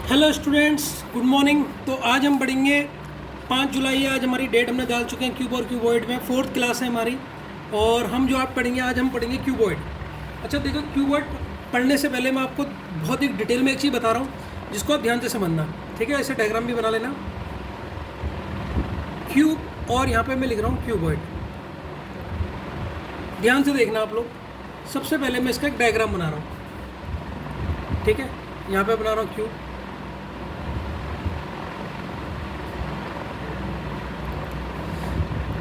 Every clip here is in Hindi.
Hello students, good morning. तो आज हम पढ़ेंगे 5 जुलाई है आज हमारी डेट हमने डाल चुके हैं क्यूब और क्यूबॉइड में। फोर्थ क्लास है हमारी और हम जो आप पढ़ेंगे आज हम पढ़ेंगे क्यूबॉइड। अच्छा देखो, क्यूबॉइड पढ़ने से पहले मैं आपको बहुत ही डिटेल में एक चीज़ बता रहा हूँ जिसको आप ध्यान से समझना, ठीक है। ऐसे डायग्राम भी बना लेना। क्यूब और यहाँ पे मैं लिख रहा हूँ क्यूबॉइड, ध्यान से देखना आप लोग। सबसे पहले मैं इसका एक डायग्राम बना रहा हूँ, ठीक है। यहाँ पे बना रहा हूँ क्यूब,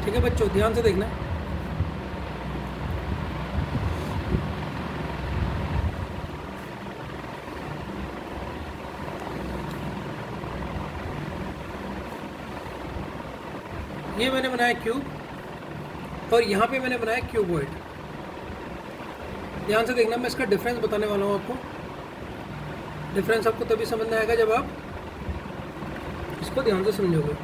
ठीक है बच्चों, ध्यान से देखना। ये मैंने बनाया क्यूब और यहाँ पे मैंने बनाया क्यूबॉइड। ध्यान से देखना, मैं इसका डिफरेंस बताने वाला हूँ आपको। डिफरेंस आपको तभी समझ में आएगा जब आप इसको ध्यान से समझोगे।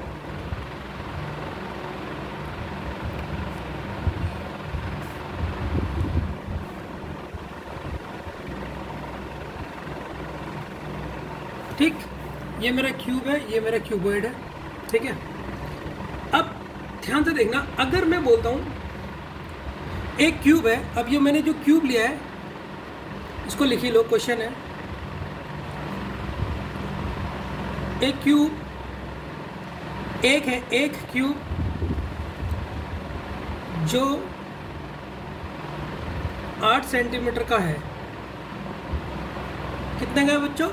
ठीक, ये मेरा क्यूब है, ये मेरा क्यूबॉइड है, ठीक है। अब ध्यान से देखना, अगर मैं बोलता हूँ एक क्यूब है, अब ये मैंने जो क्यूब लिया है इसको लिखी लो, क्वेश्चन है। एक क्यूब एक है, एक क्यूब जो 8 सेंटीमीटर का है। कितने का है बच्चों?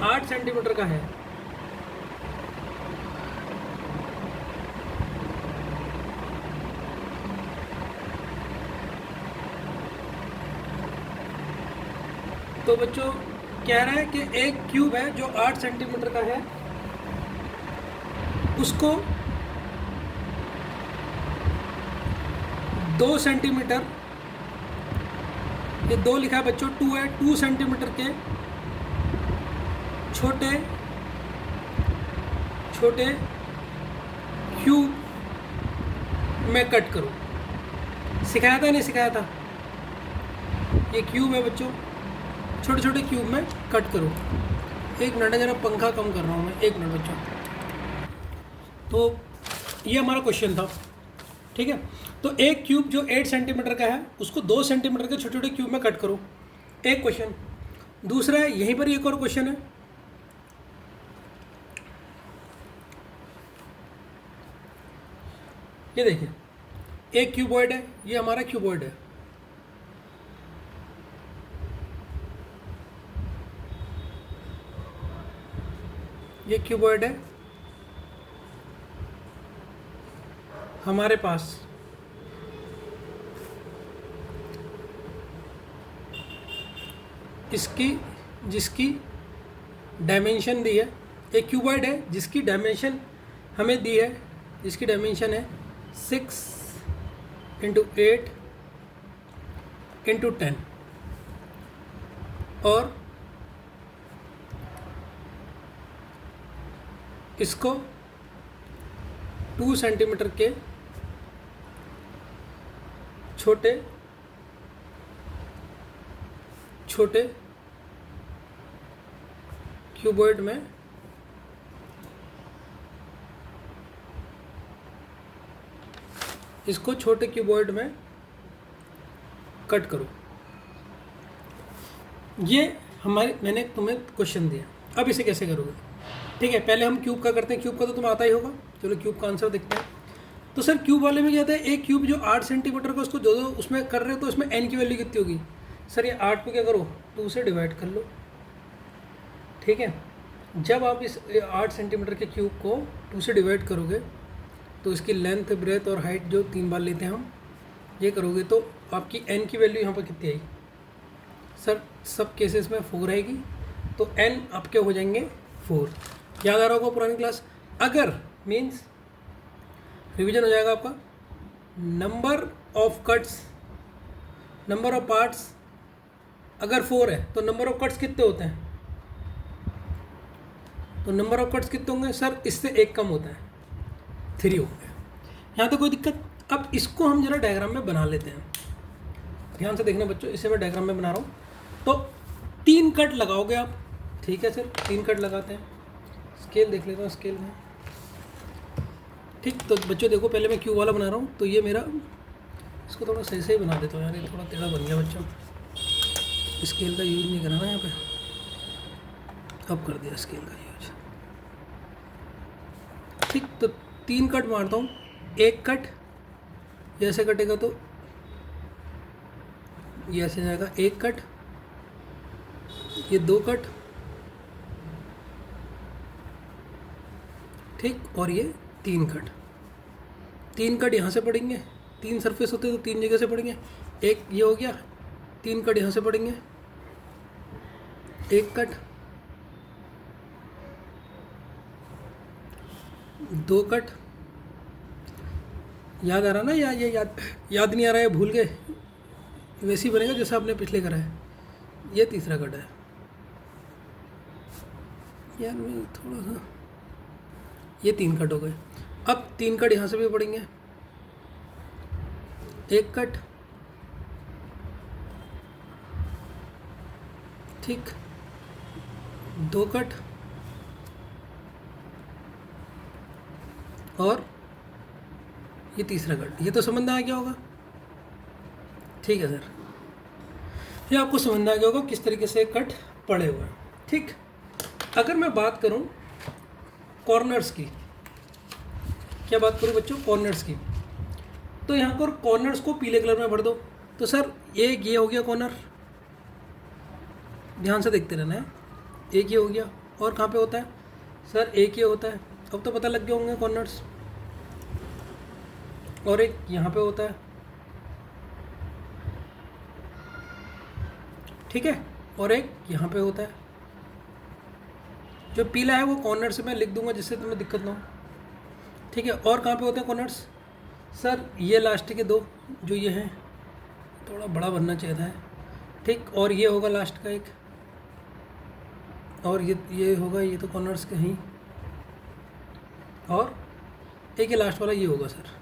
8 सेंटीमीटर का है। तो बच्चों कह रहा है कि एक क्यूब है जो 8 सेंटीमीटर का है, उसको 2 सेंटीमीटर, ये 2 लिखा है बच्चों, 2 है, 2 सेंटीमीटर के छोटे छोटे क्यूब में कट करो। सिखाया था नहीं सिखाया था? ये क्यूब है बच्चों, छोटे छोटे क्यूब में कट करो। एक मिनट है, जरा पंखा कम कर रहा हूँ मैं, एक मिनट बच्चों। तो ये हमारा क्वेश्चन था, ठीक है। तो एक क्यूब जो 8 सेंटीमीटर का है उसको 2 सेंटीमीटर के छोटे छोटे क्यूब में कट करो, एक क्वेश्चन। दूसरा है, यहीं पर एक और क्वेश्चन है। ये देखिए, एक क्यूबॉइड है, ये हमारा क्यूबॉइड है। ये क्यूबॉइड है हमारे पास। जिसकी डायमेंशन दी है, एक क्यूबॉइड है जिसकी डायमेंशन हमें दी है, जिसकी डायमेंशन है 6 × 8 × 10 और इसको 2 सेंटीमीटर के छोटे छोटे क्यूबॉइड में इसको छोटे क्यूबॉइड में कट करो। ये मैंने तुम्हें क्वेश्चन दिया। अब इसे कैसे करोगे? ठीक है, पहले हम क्यूब का करते हैं। क्यूब का तो तुम्हें आता ही होगा। चलो क्यूब का आंसर देखते हैं। तो सर क्यूब वाले में क्या था, एक क्यूब जो 8 सेंटीमीटर का, उसको जो उसमें कर रहे हो तो उसमें n की वैल्यू कितनी होगी? सर ये 8 को क्या करो, 2 से डिवाइड कर लो, ठीक है। जब आप इस 8 सेंटीमीटर के क्यूब को 2 से डिवाइड करोगे तो इसकी लेंथ, ब्रेथ और हाइट जो 3 बार लेते हैं हम, ये करोगे तो आपकी n की वैल्यू यहाँ पर कितनी आएगी? सर सब केसेस में 4 आएगी, तो n आपके हो जाएंगे 4। याद आ रहा होगा पुरानी क्लास। अगर मीन्स रिवीजन हो जाएगा आपका। Number of cuts, number of parts अगर 4 है तो नंबर ऑफ कट्स कितने होते हैं? तो नंबर ऑफ कट्स कितने होंगे? सर इससे एक कम होता है, 3 हो गया। यहाँ तो कोई दिक्कत। अब इसको हम जरा डायग्राम में बना लेते हैं। ध्यान से देखना बच्चों, इसे मैं डायग्राम में बना रहा हूँ। तो 3 कट लगाओगे आप, ठीक है सर, 3 कट लगाते हैं। स्केल देख लेता हूँ स्केल में, ठीक। तो बच्चों देखो, पहले मैं क्यूब वाला बना रहा हूँ, तो ये मेरा, इसको थोड़ा सही सही बना देता हूँ यार, ये थोड़ा टेढ़ा बन गया बच्चों। स्केल का यूज़ नहीं कराना यहाँ पे, अब कर दिया स्केल का यूज, ठीक। तो 3 कट मारता हूँ, 1 कट ये ऐसे कटेगा तो ये ऐसे जाएगा, 1 कट, ये 2 कट, ठीक, और ये 3 कट। 3 कट यहाँ से पड़ेंगे, 3 सरफेस होते तो 3 जगह से पड़ेंगे, एक ये हो गया, 3 कट यहाँ से पड़ेंगे, 1 कट, 2 कट, याद आ रहा ना, या ये याद नहीं आ रहा है, भूल गए, वैसे ही बनेगा जैसा आपने पिछले करा है। ये तीसरा कट है यार, मैं थोड़ा सा, ये 3 कट हो गए। अब 3 कट यहाँ से भी पड़ेंगे, 1 कट, ठीक, 2 कट, और ये तीसरा कट। ये तो समझ में आ गया होगा, ठीक है सर, ये आपको समझ में आ गया होगा किस तरीके से कट पड़े हुए हैं, ठीक। अगर मैं बात करूं कॉर्नर्स की, क्या बात करूं बच्चों, कॉर्नर्स की, तो यहाँ पर कॉर्नर्स को पीले कलर में भर दो। तो सर एक ये हो गया कॉर्नर, ध्यान से देखते रहना है, एक ये हो गया, और कहाँ पे होता है सर, एक ये होता है, अब तो पता लग गए होंगे कॉर्नर्स, और एक यहाँ पे होता है, ठीक है, और एक यहाँ पे होता है। जो पीला है वो कॉर्नर से मैं लिख दूंगा जिससे तुम्हें दिक्कत ना हो, ठीक है। और कहाँ पे होते हैं कॉर्नर्स सर, ये लास्ट के 2 जो ये हैं, थोड़ा बड़ा बनना चाहिए था, ठीक, और ये होगा लास्ट का एक, और ये होगा, ये तो कॉर्नर्स के हैं, और एक ये लास्ट वाला ये होगा सर।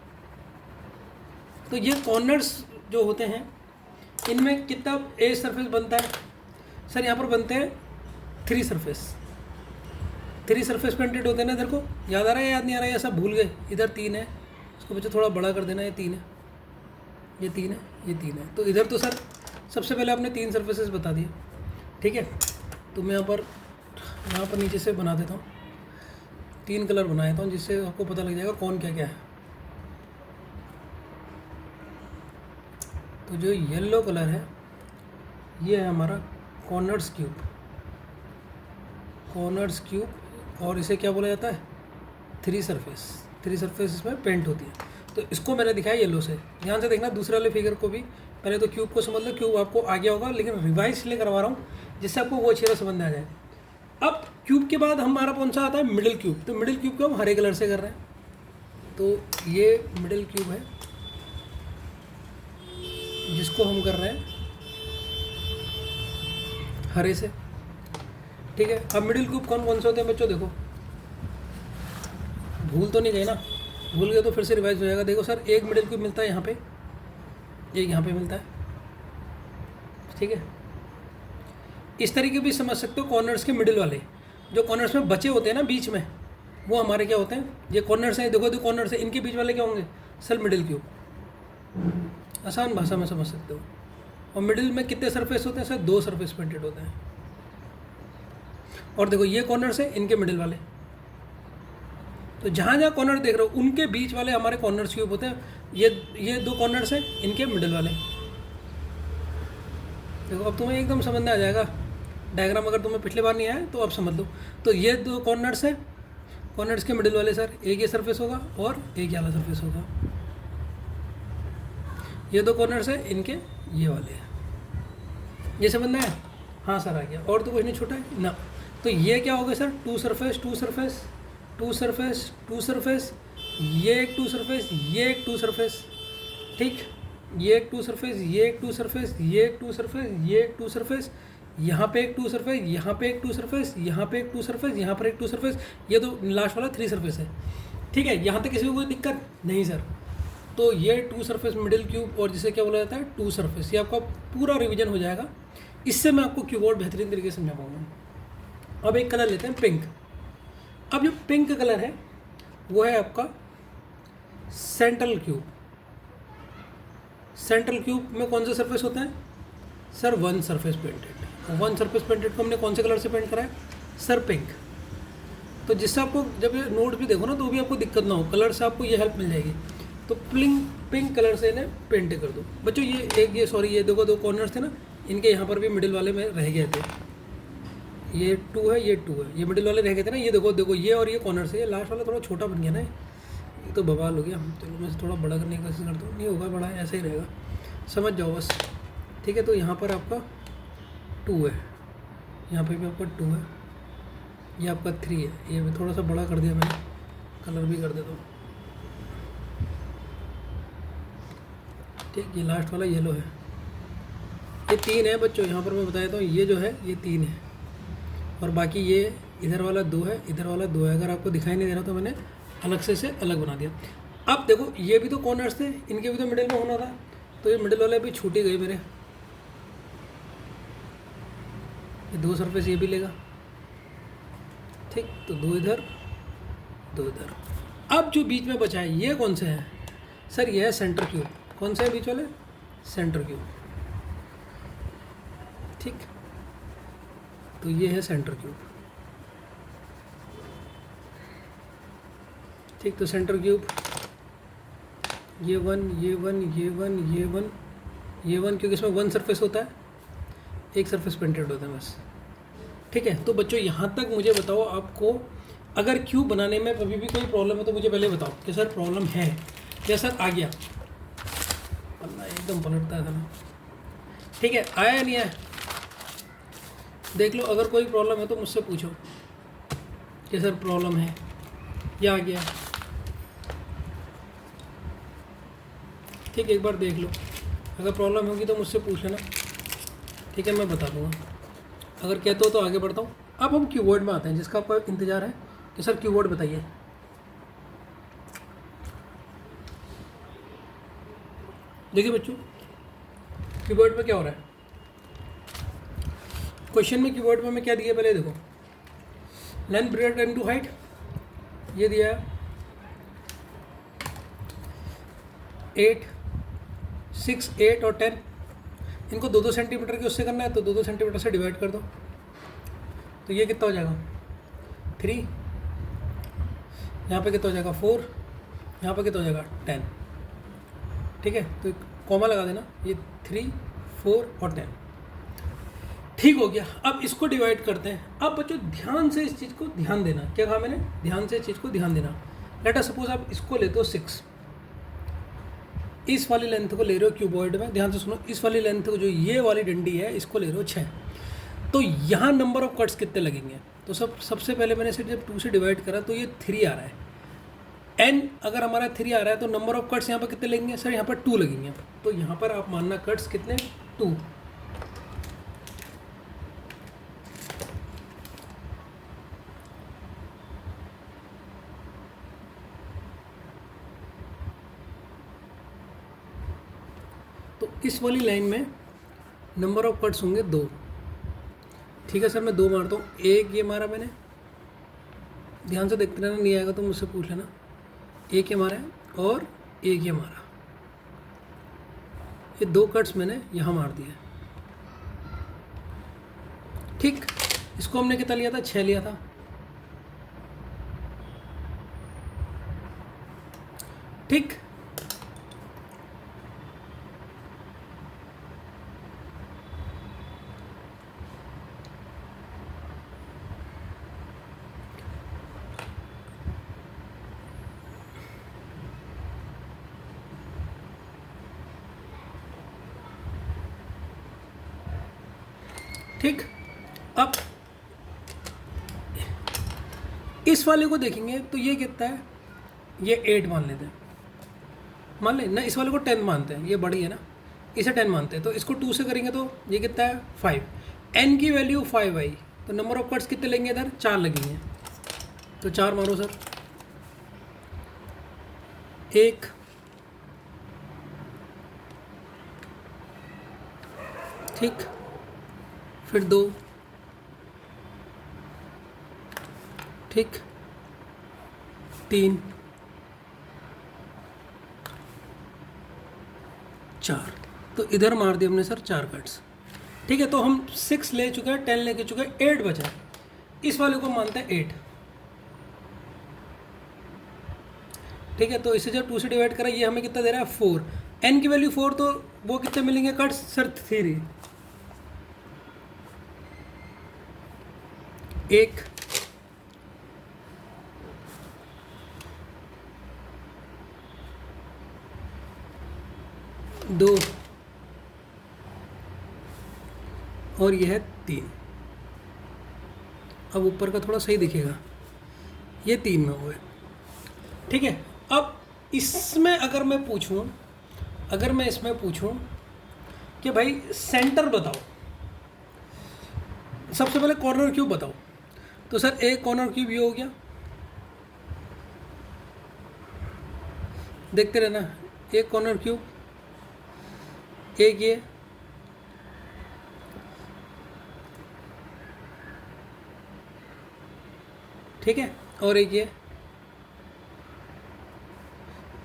तो ये कॉर्नर्स जो होते हैं, इनमें कितना एज सरफेस बनता है सर, यहाँ पर बनते हैं 3 सरफेस, 3 सरफेस पेंटेड होते हैं ना। इधर को याद आ रहा है, याद नहीं आ रहा है, ऐसा भूल गए, इधर 3 है, इसको बच्चे थोड़ा बड़ा कर देना, ये 3 है, ये 3 है, ये 3 है। तो इधर तो सर सबसे पहले आपने 3 सरफेसेस बता दिए, ठीक है। तो मैं यहाँ पर नीचे से बना देता हूँ, 3 कलर बना देता हूँ, जिससे आपको पता लग जाएगा कौन क्या क्या है। तो जो येलो कलर है, ये है हमारा कॉर्नर्स क्यूब, कॉर्नर्स क्यूब, और इसे क्या बोला जाता है, 3 सरफेस, 3 सरफेस इसमें पेंट होती है। तो इसको मैंने दिखाया येलो से, ध्यान से देखना दूसरे वाले फिगर को भी। पहले तो क्यूब को समझ लो, क्यूब आपको आ गया होगा, लेकिन रिवाइज इसलिए करवा रहा हूँ जिससे आपको वो अच्छी तरह समझ में आ जाए। अब क्यूब के बाद हमारा कौन सा आता है, मिडिल क्यूब। तो मिडिल क्यूब को हम हरे कलर से कर रहे हैं, तो ये मिडिल क्यूब है जिसको हम कर रहे हैं हरे से, ठीक है। अब मिडिल क्यूब कौन से होते हैं बच्चों, देखो भूल तो नहीं गए ना, भूल गए तो फिर से रिवाइज हो जाएगा। देखो सर, एक मिडिल क्यूब मिलता है यहाँ पे, एक यहाँ पे मिलता है, ठीक है। इस तरीके भी समझ सकते हो, कॉर्नर्स के मिडिल वाले जो कॉर्नर्स में बचे होते हैं ना बीच में, वो हमारे क्या होते हैं, ये कॉर्नर्स हैं, देखो कॉर्नर्स है, इनके बीच वाले क्या होंगे सर, मिडिल क्यूब। आसान भाषा में समझ सकते हो। और मिडिल में कितने सरफेस होते हैं सर, 2 सरफेस पेंटेड होते हैं। और देखो ये कॉर्नर्स है, इनके मिडिल वाले, तो जहाँ जहाँ कॉर्नर देख रहे हो उनके बीच वाले हमारे कॉर्नर्स क्यूब होते हैं। ये 2 कॉर्नर्स हैं, इनके मिडिल वाले। देखो अब तुम्हें एकदम समझ में आ जाएगा डायग्राम, अगर तुम्हें पिछले बार नहीं आया तो अब समझ लो। तो ये 2 कॉर्नर्स हैं, कॉर्नर्स के मिडिल वाले सर, एक ये सरफेस होगा और एक वाला सरफेस होगा। ये 2 कॉर्नर्स हैं, इनके ये वाले हैं। ये समझ में आया, हाँ सर आ गया, और तो कुछ नहीं छूटा है ना। तो ये क्या हो गया sir, 2 surface 2 surface 2 surface 2 surface, ये एक 2 सरफेस, ये एक 2 सरफेस, ठीक, ये एक 2 सरफेस, ये एक 2 सरफेस, ये एक 2 सरफेस, ये एक 2 सरफेस, यहाँ पे एक 2 सरफेस, यहाँ पे एक 2 सरफेस, यहाँ पे एक 2 सरफेस, यहाँ पर एक 2 सरफेस। ये तो लास्ट वाला 3 सरफेस है, ठीक है। यहाँ तक किसी को कोई दिक्कत नहीं सर। तो ये 2 सरफेस मिडिल क्यूब, और जिसे क्या बोला जाता है 2 सरफेस। ये आपका पूरा रिवीजन हो जाएगा इससे मैं आपको कीबोर्ड बेहतरीन तरीके से समझा पाऊंगा। अब एक कलर लेते हैं पिंक। अब जो पिंक कलर है वो है आपका सेंट्रल क्यूब। सेंट्रल क्यूब में कौन सा सरफेस होता है sir? One surface painted. One surface painted को हमने कौन से कलर से पेंट करा है सर? पिंक। तो जिससे आपको जब ये नोट भी देखो ना तो भी आपको दिक्कत ना हो, कलर से आपको ये हेल्प मिल जाएगी। तो पिंक कलर से इन्हें पेंट कर दो बच्चों। ये देखो दो कॉर्नर्स थे ना, इनके यहाँ पर भी मिडिल वाले में रह गए थे। ये 2 है, ये 2 है, ये मिडिल वाले रह गए थे ना। ये देखो ये और ये कॉर्नर से, ये लास्ट वाला थोड़ा छोटा बन गया ना, ये तो बवाल हो गया। चलो मैं थोड़ा बड़ा करने की कोशिश करता हूँ, नहीं होगा बड़ा, ऐसा ही रहेगा, समझ जाओ बस। ठीक है, तो यहाँ पर आपका 2 है, यहाँ पे भी आपका 2 है, ये आपका 3 है। ये भी थोड़ा सा बड़ा कर दिया मैंने, कलर भी कर देता हूँ। ठीक, ये लास्ट वाला येलो है। ये 3 है बच्चों, यहाँ पर मैं बता देता हूँ, ये जो है ये 3 है, और बाकी ये इधर वाला 2 है, इधर वाला 2 है। अगर आपको दिखाई नहीं दे रहा तो मैंने अलग से इसे अलग बना दिया। अब देखो ये भी तो कॉर्नर्स थे, इनके भी तो मिडिल में होना था, तो ये मिडिल वाले भी छूट ही गए मेरे। ये 2 सरफेस ये भी लेगा। ठीक, तो 2 इधर 2 इधर। अब जो बीच में बचा है ये कौन से है सर? ये है सेंटर क्यूब। कौन से है बीच वाले? Centre cube. ठीक, तो ये है सेंटर क्यूब। ठीक, तो सेंटर क्यूब ये 1 ये 1 ये 1 ये 1 ये 1, क्योंकि इसमें 1 सरफेस होता है, एक सरफेस पेंटेड होता है बस। ठीक है, तो बच्चों यहाँ तक मुझे बताओ, आपको अगर क्यूब बनाने में कभी भी कोई प्रॉब्लम है तो मुझे पहले बताओ कि सर प्रॉब्लम है या सर आ गया। अल्लाह एकदम पलटता है ना। ठीक है, आया या नहीं आया देख लो। अगर कोई प्रॉब्लम है तो मुझसे पूछो कि सर प्रॉब्लम है या आ गया। ठीक, एक बार देख लो, अगर प्रॉब्लम होगी तो मुझसे पूछ लेना। ठीक है, मैं बता दूँगा। अगर कहते हो तो आगे बढ़ता हूँ। अब हम कीवर्ड में आते हैं, जिसका आपका इंतज़ार है कि सर कीवर्ड बताइए। देखिए बच्चों, कीवर्ड में क्या हो रहा है, क्वेश्चन में कीवर्ड में क्या दिया पहले देखो। Length, breadth and to height ये दिया 8, 6, 8 और 10। इनको 2-2 सेंटीमीटर के उससे करना है तो 2-2 सेंटीमीटर से डिवाइड कर दो, तो ये कितना हो जाएगा 3, यहाँ पे कितना हो जाएगा 4, यहाँ पे कितना हो जाएगा 10। ठीक है, तो कॉमा लगा देना, ये 3, 4 और 10। ठीक हो गया। अब इसको डिवाइड करते हैं। अब बच्चों ध्यान से इस चीज़ को ध्यान देना, क्या कहा मैंने? ध्यान से इस चीज़ को ध्यान देना। लेट अस सपोज आप इसको लेते हो 6, इस वाली लेंथ को ले रहे हो क्यूबॉइड में, ध्यान से सुनो, इस वाली लेंथ को जो ये वाली डंडी है इसको ले रहे हो 6, तो यहाँ नंबर ऑफ कट्स कितने लगेंगे? तो सबसे पहले मैंने इसे जब 2 से डिवाइड करा तो ये 3 आ रहा है। एन अगर हमारा 3 आ रहा है तो नंबर ऑफ कट्स यहाँ पर कितने लगेंगे सर? यहाँ पर 2 लगेंगे। तो यहाँ पर आप मानना कट्स कितने? 2। तो इस वाली लाइन में नंबर ऑफ कट्स होंगे 2। ठीक है सर, मैं 2 मारता हूँ। एक ये मारा मैंने, ध्यान से देखते रहना, नहीं आएगा तो मुझसे पूछ लेना। एक ये मारा है और एक ये मारा, ये 2 कट्स मैंने यहाँ मार दिए। ठीक, इसको हमने कितना लिया था? 6 लिया था। ठीक, ठीक, अब इस वाले को देखेंगे तो ये कितना है? ये 8 मान लेते हैं, मान लें ना। इस वाले को 10 मानते हैं, ये बड़ी है ना, इसे 10 मानते हैं। तो इसको 2 से करेंगे तो ये कितना है? 5। एन की वैल्यू 5 आई, तो नंबर ऑफ कट्स कितने लेंगे इधर? 4 लगेंगे। तो 4 मारो सर। 1, ठीक, फिर 2, ठीक, 3, 4। तो इधर मार दिया हमने सर 4 कट्स। ठीक है, तो हम 6 ले चुके हैं, 10 लेके चुके हैं, 8 बचा है। इस वाले को मानते हैं 8। ठीक है, तो इसे जब 2 से डिवाइड करा, ये हमें कितना दे रहा है 4। n की वैल्यू 4, तो वो कितने मिलेंगे कट्स सर 3। 1, 2 और यह है 3। अब ऊपर का थोड़ा सही दिखेगा, ये 3 में हुए। ठीक है, अब इसमें अगर मैं इसमें पूछूं कि भाई सेंटर बताओ, सबसे पहले कॉर्नर क्यूब बताओ, तो सर एक कॉर्नर क्यूब ये हो गया, देखते रहना, एक कॉर्नर क्यूब, एक ये, ठीक है, और एक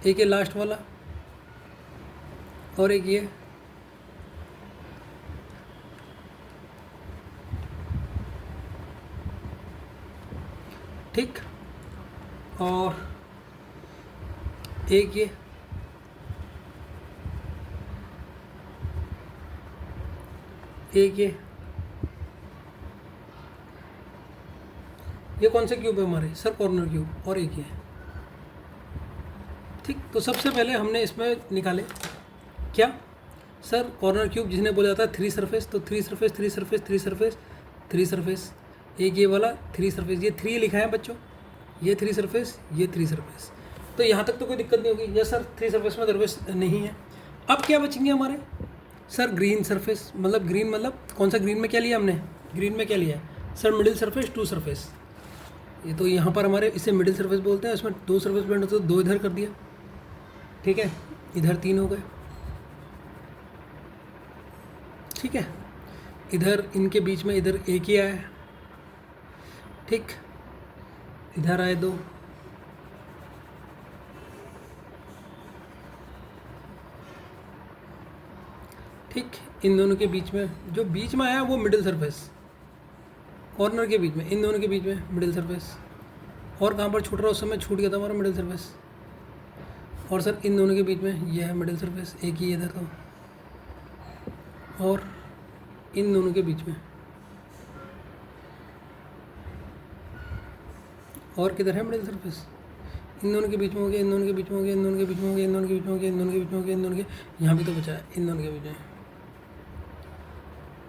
ये लास्ट वाला, और एक ये, ठीक, और एक ये, एक ये कौन से क्यूब है हमारे सर? कॉर्नर क्यूब, और एक ये। ठीक, तो सबसे पहले हमने इसमें निकाले क्या सर? कॉर्नर क्यूब जिसने बोला जाता है 3 सरफेस, तो 3 सरफेस 3 सरफेस 3 सरफेस 3 सरफेस, एक ये वाला 3 सरफेस, ये 3 लिखा है बच्चों, ये 3 सरफेस, ये 3 सरफेस। तो यहाँ तक तो कोई दिक्कत नहीं होगी। यस सर, 3 सरफेस में सरफेस नहीं है। अब क्या बचेंगे हमारे सर? ग्रीन सरफेस, मतलब ग्रीन मतलब कौन सा ग्रीन में क्या लिया हमने? ग्रीन में क्या लिया है सर? Middle surface 2 surface. ये तो यहाँ पर हमारे इसे मिडिल सरफेस बोलते हैं, इसमें 2 सरफेस ब्लेंड होते, तो 2 इधर कर दिया, ठीक है, इधर 3 हो गए, ठीक है, इधर इनके बीच में इधर एक ही आया, ठीक, इधर आए 2, ठीक, इन दोनों के बीच में जो बीच में आया वो मिडिल सरफेस, कॉर्नर के बीच में, इन दोनों के बीच में मिडिल सरफेस। और कहाँ पर छूट रहा है? उस समय छूट गया था हमारा मिडिल सरफेस। और सर इन दोनों के बीच में यह है मिडिल सरफेस, एक ही इधर तो, और इन दोनों के बीच में, और किधर है मिडिल सरफेस? इन दोनों के बीच में हो गया, इन दोनों के बीच में हो गया, इन दोनों के बीच में हो गया, इन दोनों के बीच में हो गया, इन दोनों के बीच में हो गया, इन दोनों के, यहाँ भी तो बचा है, इन दोनों के बीच में,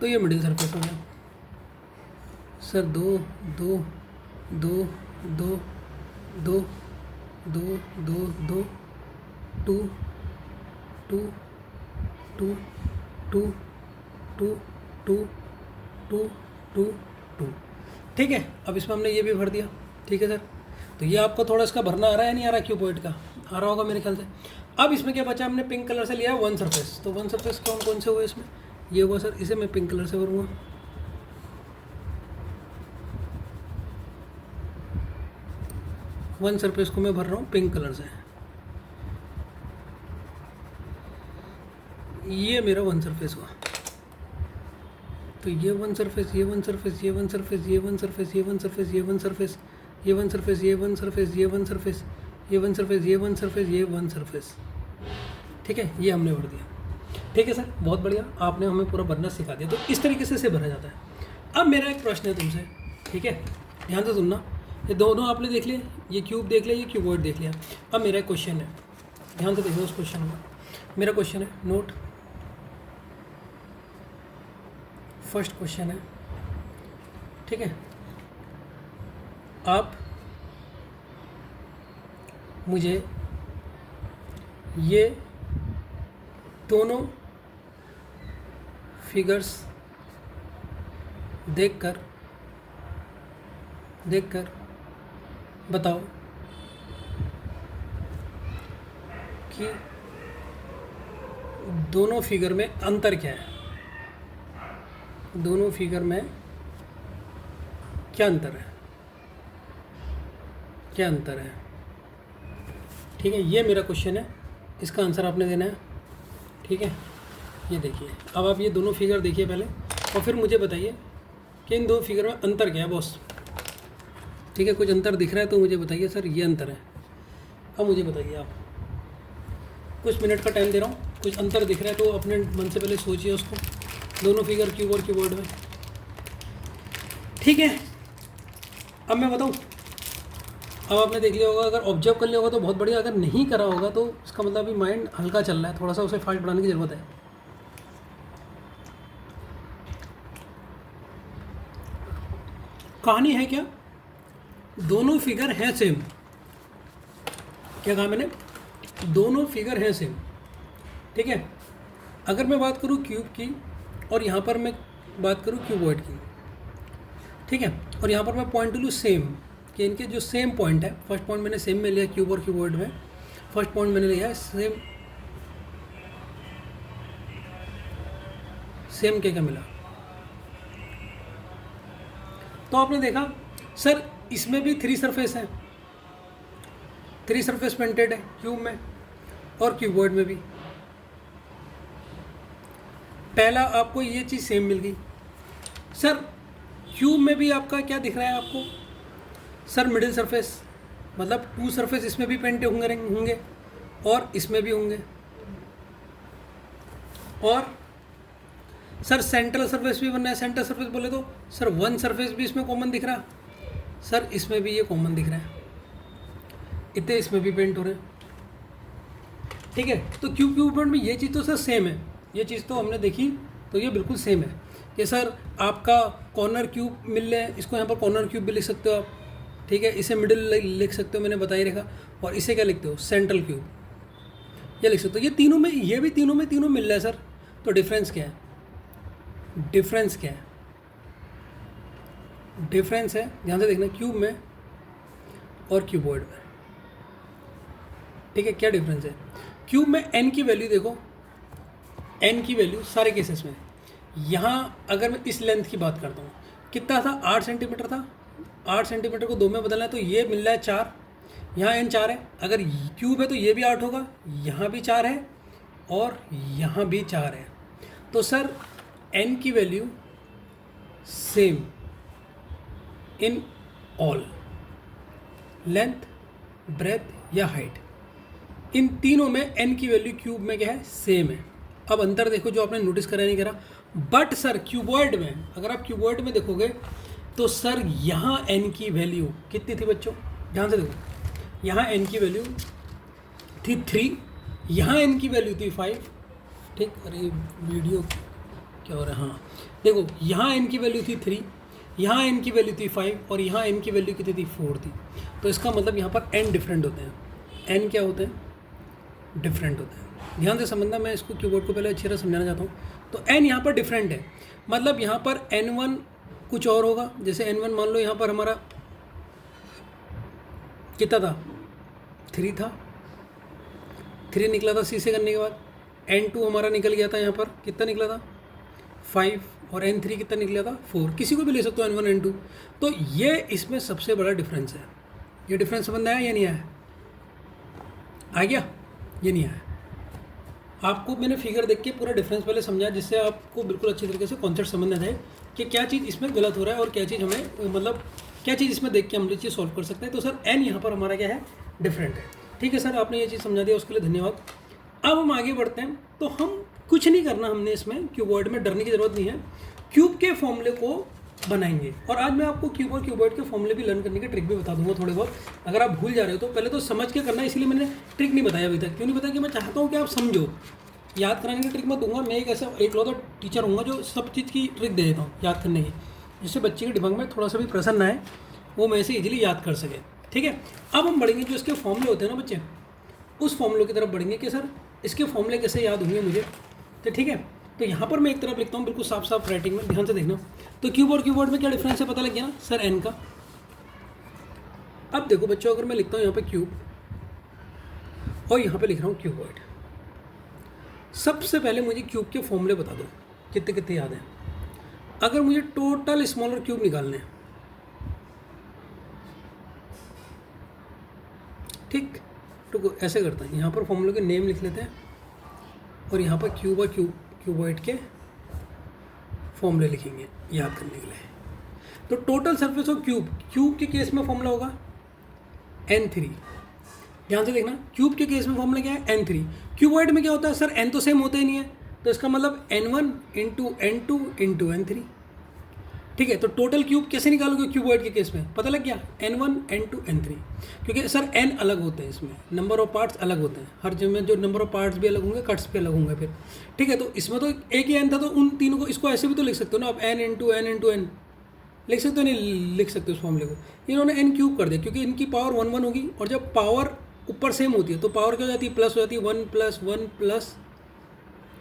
तो ये मिडिल सरफेस हो गया सर। 2 2 2 2 2 2 2 2 2 2 2 2 2 2 2 2 2, ठीक है। अब इसमें हमने ये भी भर दिया, ठीक है सर। तो ये आपको थोड़ा इसका भरना आ रहा है, नहीं आ रहा? क्यूबॉइड का आ रहा होगा मेरे ख्याल से। अब इसमें क्या बचा? हमने पिंक कलर से लिया 1 सरफेस, तो 1 सरफेस कौन कौन से हुए इसमें? ये हुआ सर, इसे मैं पिंक कलर से भरूँगा, 1 सरफेस को मैं भर रहा हूँ पिंक कलर से। ये मेरा 1 सरफेस हुआ, तो ये 1 सरफेस, ये 1 सरफेस, ये 1 सरफेस, ये 1 सरफेस, ये 1 सरफेस, ये 1 सरफेस, ये 1 सरफेस, ये 1 सरफेस, ये 1 सरफेस, ये 1 सरफेस, ये 1 सरफेस, ये 1 सरफेस, ठीक है, ये हमने भर दिया। ठीक है सर, बहुत बढ़िया, आपने हमें पूरा भरना सिखा दिया। तो इस तरीके से भरा जाता है। अब मेरा एक प्रश्न है तुमसे, ठीक है, ध्यान से सुनना। ये दोनों आपने देख लिए, ये क्यूब देख लिया, ये क्यूबॉइड देख लिया। अब मेरा एक क्वेश्चन है, ध्यान से देखना उस क्वेश्चन में। मेरा क्वेश्चन है, नोट, फर्स्ट क्वेश्चन है, ठीक है, आप मुझे ये दोनों फिगर्स देखकर बताओ कि दोनों फिगर में अंतर क्या है। दोनों फिगर में क्या अंतर है, क्या अंतर है। ठीक है, ये मेरा क्वेश्चन है, इसका आंसर आपने देना है। ठीक है, ये देखिए, अब आप ये दोनों फिगर देखिए पहले और फिर मुझे बताइए कि इन दो फिगर में अंतर क्या है बॉस। ठीक है, कुछ अंतर दिख रहा है तो मुझे बताइए सर ये अंतर है। अब मुझे बताइए, आप कुछ मिनट का टाइम दे रहा हूँ, कुछ अंतर दिख रहा है तो अपने मन से पहले सोचिए उसको, दोनों फिगर क्यूब और कीबोर्ड में। ठीक है, अब मैं बताऊँ। अब आपने देख लिया होगा, अगर ऑब्जर्व कर लिया होगा तो बहुत बढ़िया, अगर नहीं करा होगा तो इसका मतलब अभी माइंड हल्का चल रहा है, थोड़ा सा उसे फास्ट बढ़ाने की ज़रूरत है। कहानी है क्या, दोनों फिगर हैं सेम। क्या कहा मैंने, दोनों फिगर हैं सेम। ठीक है, अगर मैं बात करूँ क्यूब की और यहाँ पर मैं बात करूँ क्यूबॉइड की, ठीक है, और यहाँ पर मैं पॉइंट लूँ सेम, कि इनके जो सेम पॉइंट है, फर्स्ट पॉइंट मैंने सेम में लिया क्यूब और क्यूबॉइड में, फर्स्ट पॉइंट मैंने लिया है सेम। सेम क्या क्या मिला, तो आपने देखा सर इसमें भी 3 सरफेस हैं, 3 सरफेस पेंटेड है क्यूब में और क्यूबॉइड में भी। पहला आपको ये चीज़ सेम मिल गई। सर क्यूब में भी आपका क्या दिख रहा है आपको, सर मिडिल सरफेस, मतलब 2 सरफेस इसमें भी पेंट होंगे और इसमें भी होंगे। और सर सेंट्रल सरफेस भी बनना है, सेंटर सरफेस बोले तो सर 1 सरफेस भी इसमें कॉमन दिख रहा, सर इसमें भी ये कॉमन दिख रहा है, इतने इसमें भी पेंट हो रहे हैं। ठीक है, तो क्यूब में ये चीज़ तो सर सेम है, ये चीज़ तो हमने देखी, तो ये बिल्कुल सेम है कि सर आपका कॉर्नर क्यूब मिल रहे हैं, इसको यहाँ पर कॉर्नर क्यूब भी लिख सकते हो आप। ठीक है, इसे मिडिल लिख सकते हो, मैंने बता ही रखा। और इसे क्या लिखते हो, सेंट्रल क्यूब, ये लिख सकते हो। ये तीनों में, ये भी तीनों में तीनों मिल रहा है सर, तो डिफरेंस क्या है, डिफरेंस क्या है, डिफरेंस है, ध्यान से देखना, क्यूब में और क्यूबॉइड में। ठीक है, क्या डिफरेंस है, क्यूब में n की वैल्यू देखो, n की वैल्यू सारे केसेस में, यहाँ अगर मैं इस लेंथ की बात करता हूँ, कितना था, 8 सेंटीमीटर था, 8 सेंटीमीटर को 2 में बदलना है तो ये मिल रहा है 4, यहाँ n 4 है। अगर क्यूब है तो ये भी 8 होगा, यहाँ भी 4 है और यहाँ भी 4 है। तो सर n की value same in all, length, breadth या हाइट, इन तीनों में n की वैल्यू क्यूब में क्या है, सेम है। अब अंतर देखो जो आपने नोटिस करा नहीं करा, बट सर क्यूबॉइड में, अगर आप क्यूबॉइड में देखोगे तो सर यहाँ n की वैल्यू कितनी थी बच्चों, ध्यान से देखो, यहाँ n की वैल्यू थी 3, यहाँ n की वैल्यू थी 5। ठीक, अरे वीडियो क्या हो रहा है, हाँ देखो, यहाँ n की वैल्यू थी 3, यहाँ n की वैल्यू थी 5 और यहाँ n की वैल्यू कितनी थी, 4 थी। तो इसका मतलब यहाँ पर n डिफरेंट होते हैं, n क्या होते हैं, डिफरेंट होते हैं। ध्यान से समझना, मैं इसको कीबोर्ड को पहले अच्छी तरह समझाना चाहता हूँ। तो n यहाँ पर डिफरेंट है, मतलब यहाँ पर n1 कुछ और होगा, जैसे n1 मान लो यहाँ पर हमारा कितना था, 3 था, 3 निकला था सी से करने के बाद, n2 हमारा निकल गया था, यहाँ पर कितना निकला था, 5, और n3 कितना निकला था, 4, किसी को भी ले सकते हो n1 n2। तो ये इसमें सबसे बड़ा डिफरेंस है। ये डिफरेंस समझ आया या नहीं आया, आ गया, ये नहीं आया। आपको मैंने फिगर देख के पूरा डिफरेंस पहले समझाया, जिससे आपको बिल्कुल अच्छी तरीके से कॉन्सेप्ट समझ आ जाए कि क्या चीज़ इसमें गलत हो रहा है और क्या चीज़ हमें, मतलब क्या चीज़ इसमें देख के हम ये चीज़ सॉल्व कर सकते हैं। तो सर n यहाँ पर हमारा क्या है, डिफरेंट है। ठीक है सर, आपने ये चीज़ समझा दिया, उसके लिए धन्यवाद। अब हम आगे बढ़ते हैं। तो हम कुछ नहीं करना, हमने इसमें क्यूबॉइड में डरने की ज़रूरत नहीं है, क्यूब के फॉर्मूले को बनाएंगे। और आज मैं आपको क्यूब और क्यूबॉइड के फॉर्मूले भी लर्न करने की ट्रिक भी बता दूंगा थोड़े बहुत। अगर आप भूल जा रहे हो तो पहले तो समझ के करना, इसलिए मैंने ट्रिक नहीं बताया अभी तक। क्यों नहीं बताया, कि मैं चाहता हूँ कि आप समझो, याद कराने की ट्रिक मैं दूंगा। मैं एक ऐसा एकलौता टीचर हूँगा जो सब चीज़ की ट्रिक दे देता हूँ याद करने की, जिससे बच्चे के दिमाग में थोड़ा सा भी प्रेशर ना आए, वो मैं इसे ईजिली याद कर सके। ठीक है, अब हम बढ़ेंगे, जो इसके फॉर्मूले होते हैं ना बच्चे, उस फॉर्मूले की तरफ बढ़ेंगे कि सर इसके फॉर्मूले कैसे याद होंगे मुझे। तो ठीक है, तो यहाँ पर मैं एक तरफ लिखता हूँ बिल्कुल साफ साफ राइटिंग में, ध्यान से देखना। तो क्यूब और क्यूबॉइड में क्या डिफरेंस है पता लग गया ना सर, n का। अब देखो बच्चों, अगर मैं लिखता हूँ यहाँ पे क्यूब और यहाँ पे लिख रहा हूँ क्यूबॉइड, सबसे पहले मुझे क्यूब के फॉर्मूले बता दो कितने कितने याद हैं। अगर मुझे टोटल स्मॉलर क्यूब निकालने हैं, ठीक, तो ऐसे करते हैं, यहाँ पर फॉर्मूले के नेम लिख लेते हैं और यहाँ पर क्यूबॉइड के फॉर्मूले लिखेंगे याद करने के लिए। तो टोटल सरफेस ऑफ क्यूब के केस में फॉर्मूला होगा n3। ध्यान से देखना, क्यूब के केस में फॉर्मूला क्या है n3। क्यूबॉइड में क्या होता है सर, n तो सेम होता ही नहीं है, तो इसका मतलब n1 into n2 into n3। ठीक है, तो टोटल क्यूब कैसे निकालोगे क्यूबॉइड के केस में, पता लग गया, n1 n2 n3, क्योंकि सर n अलग होते हैं, इसमें नंबर ऑफ पार्ट्स अलग होते हैं, हर जगह में जो नंबर ऑफ पार्ट्स भी अलग होंगे, कट्स भी अलग होंगे फिर। ठीक है, तो इसमें तो एक ही n था, तो उन तीनों को, इसको ऐसे भी तो लिख सकते हो ना आप, n इंटू n लिख सकते हो, नहीं लिख सकते उस फॉर्मूले को। इन्होंने n क्यूब कर दिया क्योंकि इनकी पावर 1 1 होगी, और जब पावर ऊपर सेम होती है तो पावर क्या हो जाती है, प्लस हो जाती है, 1 प्लस 1 प्लस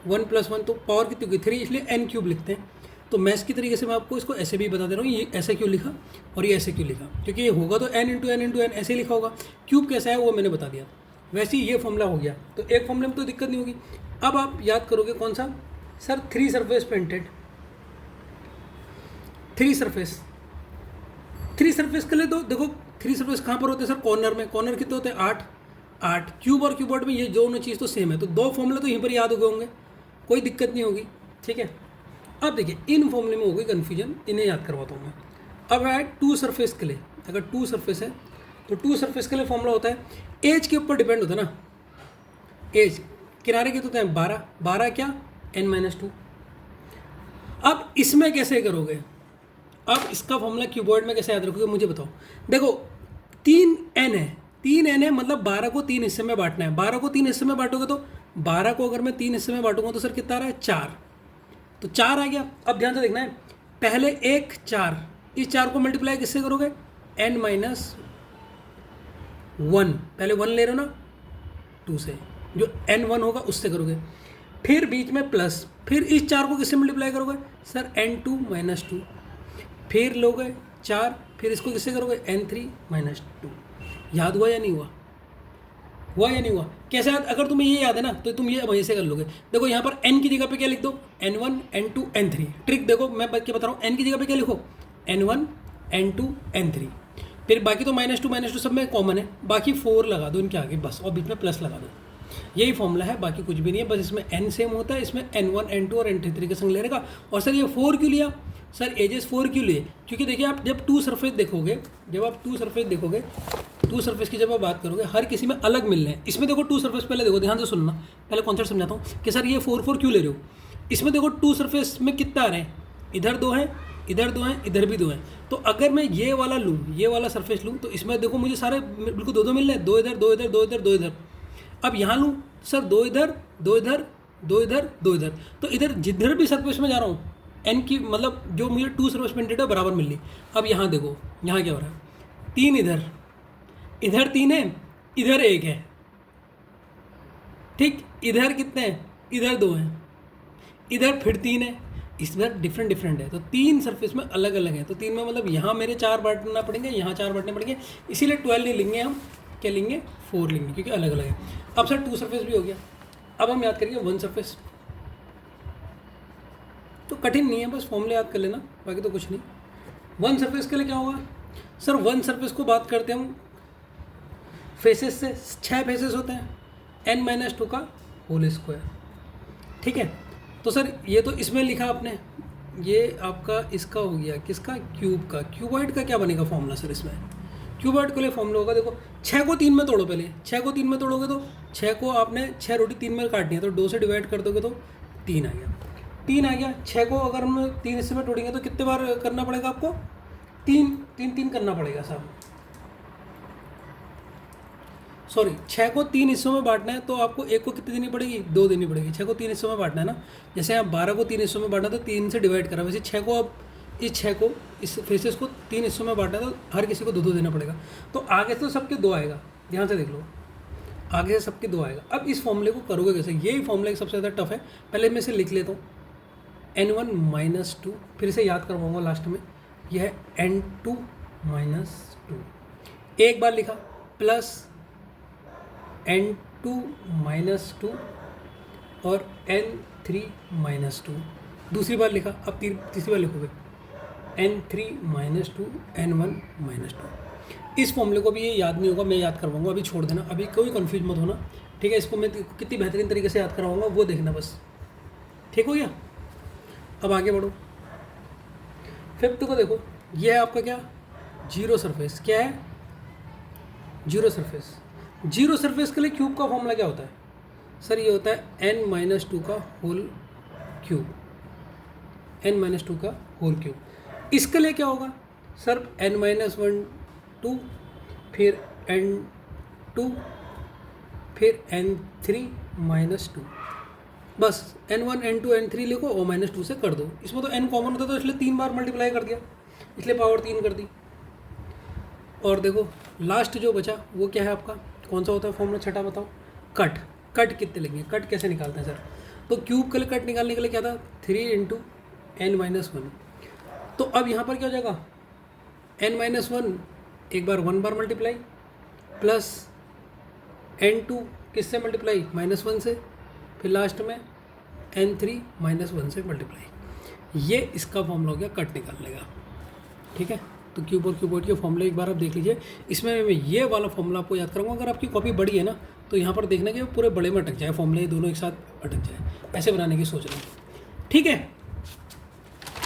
1 प्लस 1, तो पावर कितनी होगी 3, इसलिए n क्यूब लिखते हैं। तो मैथ्स की तरीके से मैं आपको इसको ऐसे भी बता दे रहा हूँ, ये ऐसे क्यों लिखा और ये ऐसे क्यों लिखा, क्योंकि ये होगा तो n इंटू n ऐसे लिखा होगा, क्यूब कैसा है वो मैंने बता दिया। वैसे ही ये फॉर्मूला हो गया, तो एक फॉर्मूले में तो दिक्कत नहीं होगी। अब आप याद करोगे कौन सा, सर 3 सरफेस पेंटेड, 3 सरफेस के लिए तो देखो 3 सरफेस कहाँ पर होते हैं सर, कॉर्नर में। कॉर्नर कितने होते हैं, 8। क्यूब और क्यूबॉइड में ये दोनों चीज़ तो सेम है, तो 2 फॉर्मूले तो यहीं पर याद हो गए होंगे, कोई दिक्कत नहीं होगी। ठीक है, अब देखिए इन फॉर्मूले में हो गई कन्फ्यूजन, इन्हें याद करवाता हूँ मैं। अब है 2 सरफेस के लिए, अगर 2 सरफेस है तो 2 सरफेस के लिए फॉर्मूला होता है, एज के ऊपर डिपेंड होता है ना, एज किनारे के तो होते हैं 12 क्या n-2। अब इसमें कैसे करोगे, अब इसका फॉर्मूला क्यूबॉइड में कैसे याद रखोगे मुझे बताओ। देखो 3n है, मतलब 12 को 3 हिस्से में बांटना है। 12 को 3 हिस्से में बांटोगे तो 12 को अगर मैं 3 हिस्से में बांटूंगा तो सर कितना आ रहा है, 4, तो 4 आ गया। अब ध्यान से देखना है, पहले 1 4, इस 4 को मल्टीप्लाई किससे करोगे, n-1, पहले 1 ले रहे हो ना 2 से, जो n1 होगा उससे करोगे, फिर बीच में प्लस, फिर इस 4 को किससे मल्टीप्लाई करोगे सर, n2 - 2, फिर लोगे 4, फिर इसको किससे करोगे, n3 - 2। याद हुआ या नहीं हुआ, या नहीं हुआ, कैसे याद, अगर तुम्हें ये याद है ना तो तुम ये वहीं से कर लोगे। देखो यहाँ पर n की जगह पे क्या लिख दो, n1 n2 n3। ट्रिक देखो मैं क्या बता रहा हूँ, n की जगह पे क्या लिखो, n1 n2 n3, फिर बाकी तो -2 सब में कॉमन है, बाकी 4 लगा दो इनके आगे बस, और बीच में प्लस लगा दो। यही फॉर्मूला है, बाकी कुछ भी नहीं है, बस इसमें n सेम होता है, इसमें n1 n2 और n3 के संग लेने का। और सर ये 4 क्यों लिया, सर एजेस 4 क्यों लिए, क्योंकि देखिए आप जब 2 सरफेस देखोगे, 2 सरफेस की जब आप बात करोगे हर किसी में अलग मिलने हैं। इसमें देखो 2 सरफेस, पहले देखो ध्यान से सुनना, पहले कॉन्सेप्ट समझाता हूँ कि सर ये 4 क्यों ले रहे हो। इसमें देखो 2 सरफेस में कितना आ रहे हैं, इधर 2 हैं, इधर 2 हैं, इधर भी 2 हैं। तो अगर मैं ये वाला लूँ, ये वाला सरफेस लूँ, तो इसमें देखो मुझे सारे बिल्कुल 2 मिल रहे हैं, 2 इधर 2 इधर 2 इधर 2 इधर। अब यहाँ लूँ सर 2 इधर 2 इधर 2 इधर 2 इधर, तो इधर जिधर भी सरफेस में जा रहा हूँ n की मतलब जो मुझे 2 सरफेस पेंटेड है बराबर मिल रही। अब यहाँ देखो, यहाँ क्या हो रहा है, 3 इधर 3 है, इधर 1 है, ठीक, इधर कितने हैं, इधर 2 हैं, इधर फिर 3 है, इसमें डिफरेंट है, तो 3 सरफेस में अलग अलग है। तो 3 में मतलब यहाँ मेरे 4 बांटना पड़ेंगे, यहाँ 4 बांटने पड़ेंगे, इसीलिए 12 नहीं लेंगे हम, क्या लेंगे 4 लेंगे, क्योंकि अलग अलग है। अब सर 2 सरफेस भी हो गया, अब हम याद करेंगे 1 सरफेस। तो कठिन नहीं है, बस फॉर्मूले याद कर लेना, बाकी तो कुछ नहीं। 1 सरफेस के लिए क्या होगा सर, 1 सरफेस को बात करते हैं हम फेसेस से, 6 फेसेस होते हैं, n-2 का होल स्क्वायर। ठीक है, तो सर ये तो इसमें लिखा आपने, ये आपका इसका हो गया, किसका, क्यूब का। क्यूबॉइड का क्या बनेगा फॉर्मूला सर, इसमें क्यूबॉइड के लिए फॉर्मूला होगा, देखो 6 को 3 में तोड़ो, पहले 6 को 3 में तोड़ोगे तो 6 को आपने 6 रोटी 3 में काटनी है, तो 2 से डिवाइड कर दोगे तो 3 आ गया, 3 आ गया। 6 को अगर हम 3 हिस्से में तोड़ेंगे तो कितने बार करना पड़ेगा आपको, 3 करना पड़ेगा साहब, सॉरी 6 को 3 हिस्सों में बांटना है, तो आपको 1 को कितनी देनी पड़ेगी, 2 देनी पड़ेगी। 6 को 3 हिस्सों में बांटना है ना, जैसे आप 12 को 3 हिस्सों में बांटना तो 3 से डिवाइड करा, वैसे 6 को, अब इस 6 को, इस फेसेस को 3 हिस्सों में बांटना है तो हर किसी को 2 देना पड़ेगा। तो आगे से तो सबके 2 आएगा, ध्यान से देख लो, आगे से सबके 2 आएगा। अब इस फॉर्मूले को करोगे कैसे, यही फॉर्मूला सबसे ज़्यादा टफ है। पहले मैं इसे लिख लेता हूँ, n1 - 2, फिर इसे याद करवाऊँगा लास्ट में, यह है n2 - 2, एक बार लिखा, प्लस n2 - 2 और n3 - 2, दूसरी बार लिखा, अब तीसरी बार लिखोगे n3 माइनस 2 n1 माइनस 2। इस फॉर्मूले को भी ये याद नहीं होगा, मैं याद करवाऊंगा, अभी छोड़ देना, अभी कोई कंफ्यूज मत होना, ठीक है। इसको मैं कितनी बेहतरीन तरीके से याद करवाऊंगा वो देखना बस, ठीक हो गया। अब आगे बढ़ो, फिफ्थ को देखो, ये है आपका क्या, जीरो सरफेस। क्या है, जीरो सरफेस। जीरो सरफेस के लिए क्यूब का फॉर्मूला क्या होता है सर, ये होता है n माइनस 2 का होल क्यूब, n माइनस 2 का होल क्यूब। इसके लिए क्या होगा सर, n माइनस 1 2, फिर n2, फिर n3 माइनस 2, बस n1 n2 n3 लिखो और माइनस 2 से कर दो। इसमें तो n कॉमन होता है तो इसलिए 3 बार मल्टीप्लाई कर दिया, इसलिए पावर 3 कर दी। और देखो लास्ट जो बचा वो क्या है आपका, कौन सा होता है फॉर्मूला, छठा बताओ, कट। कट कितने लेंगे, कट कैसे निकालते हैं सर, तो क्यूब के लिए कट निकालने के लिए क्या था, 3 इंटू n माइनस 1। तो अब यहाँ पर क्या हो जाएगा, n माइनस 1 एक बार 1 बार मल्टीप्लाई, प्लस n2 किससे मल्टीप्लाई, माइनस 1 से, फिर लास्ट में n3 माइनस 1 से मल्टीप्लाई। ये इसका फॉर्मूला हो गया कट निकालने का, ठीक है। तो क्यूब और क्यूबॉइड के फॉर्मूले एक बार आप देख लीजिए। इसमें मैं ये वाला फॉर्मूला आपको याद करूँगा, अगर आपकी कॉपी बड़ी है ना तो यहाँ पर देखना कि पूरे बड़े में अटक जाए, फॉर्मूले दोनों एक साथ अटक जाए, ऐसे बनाने की सोच रहा हूँ, ठीक है।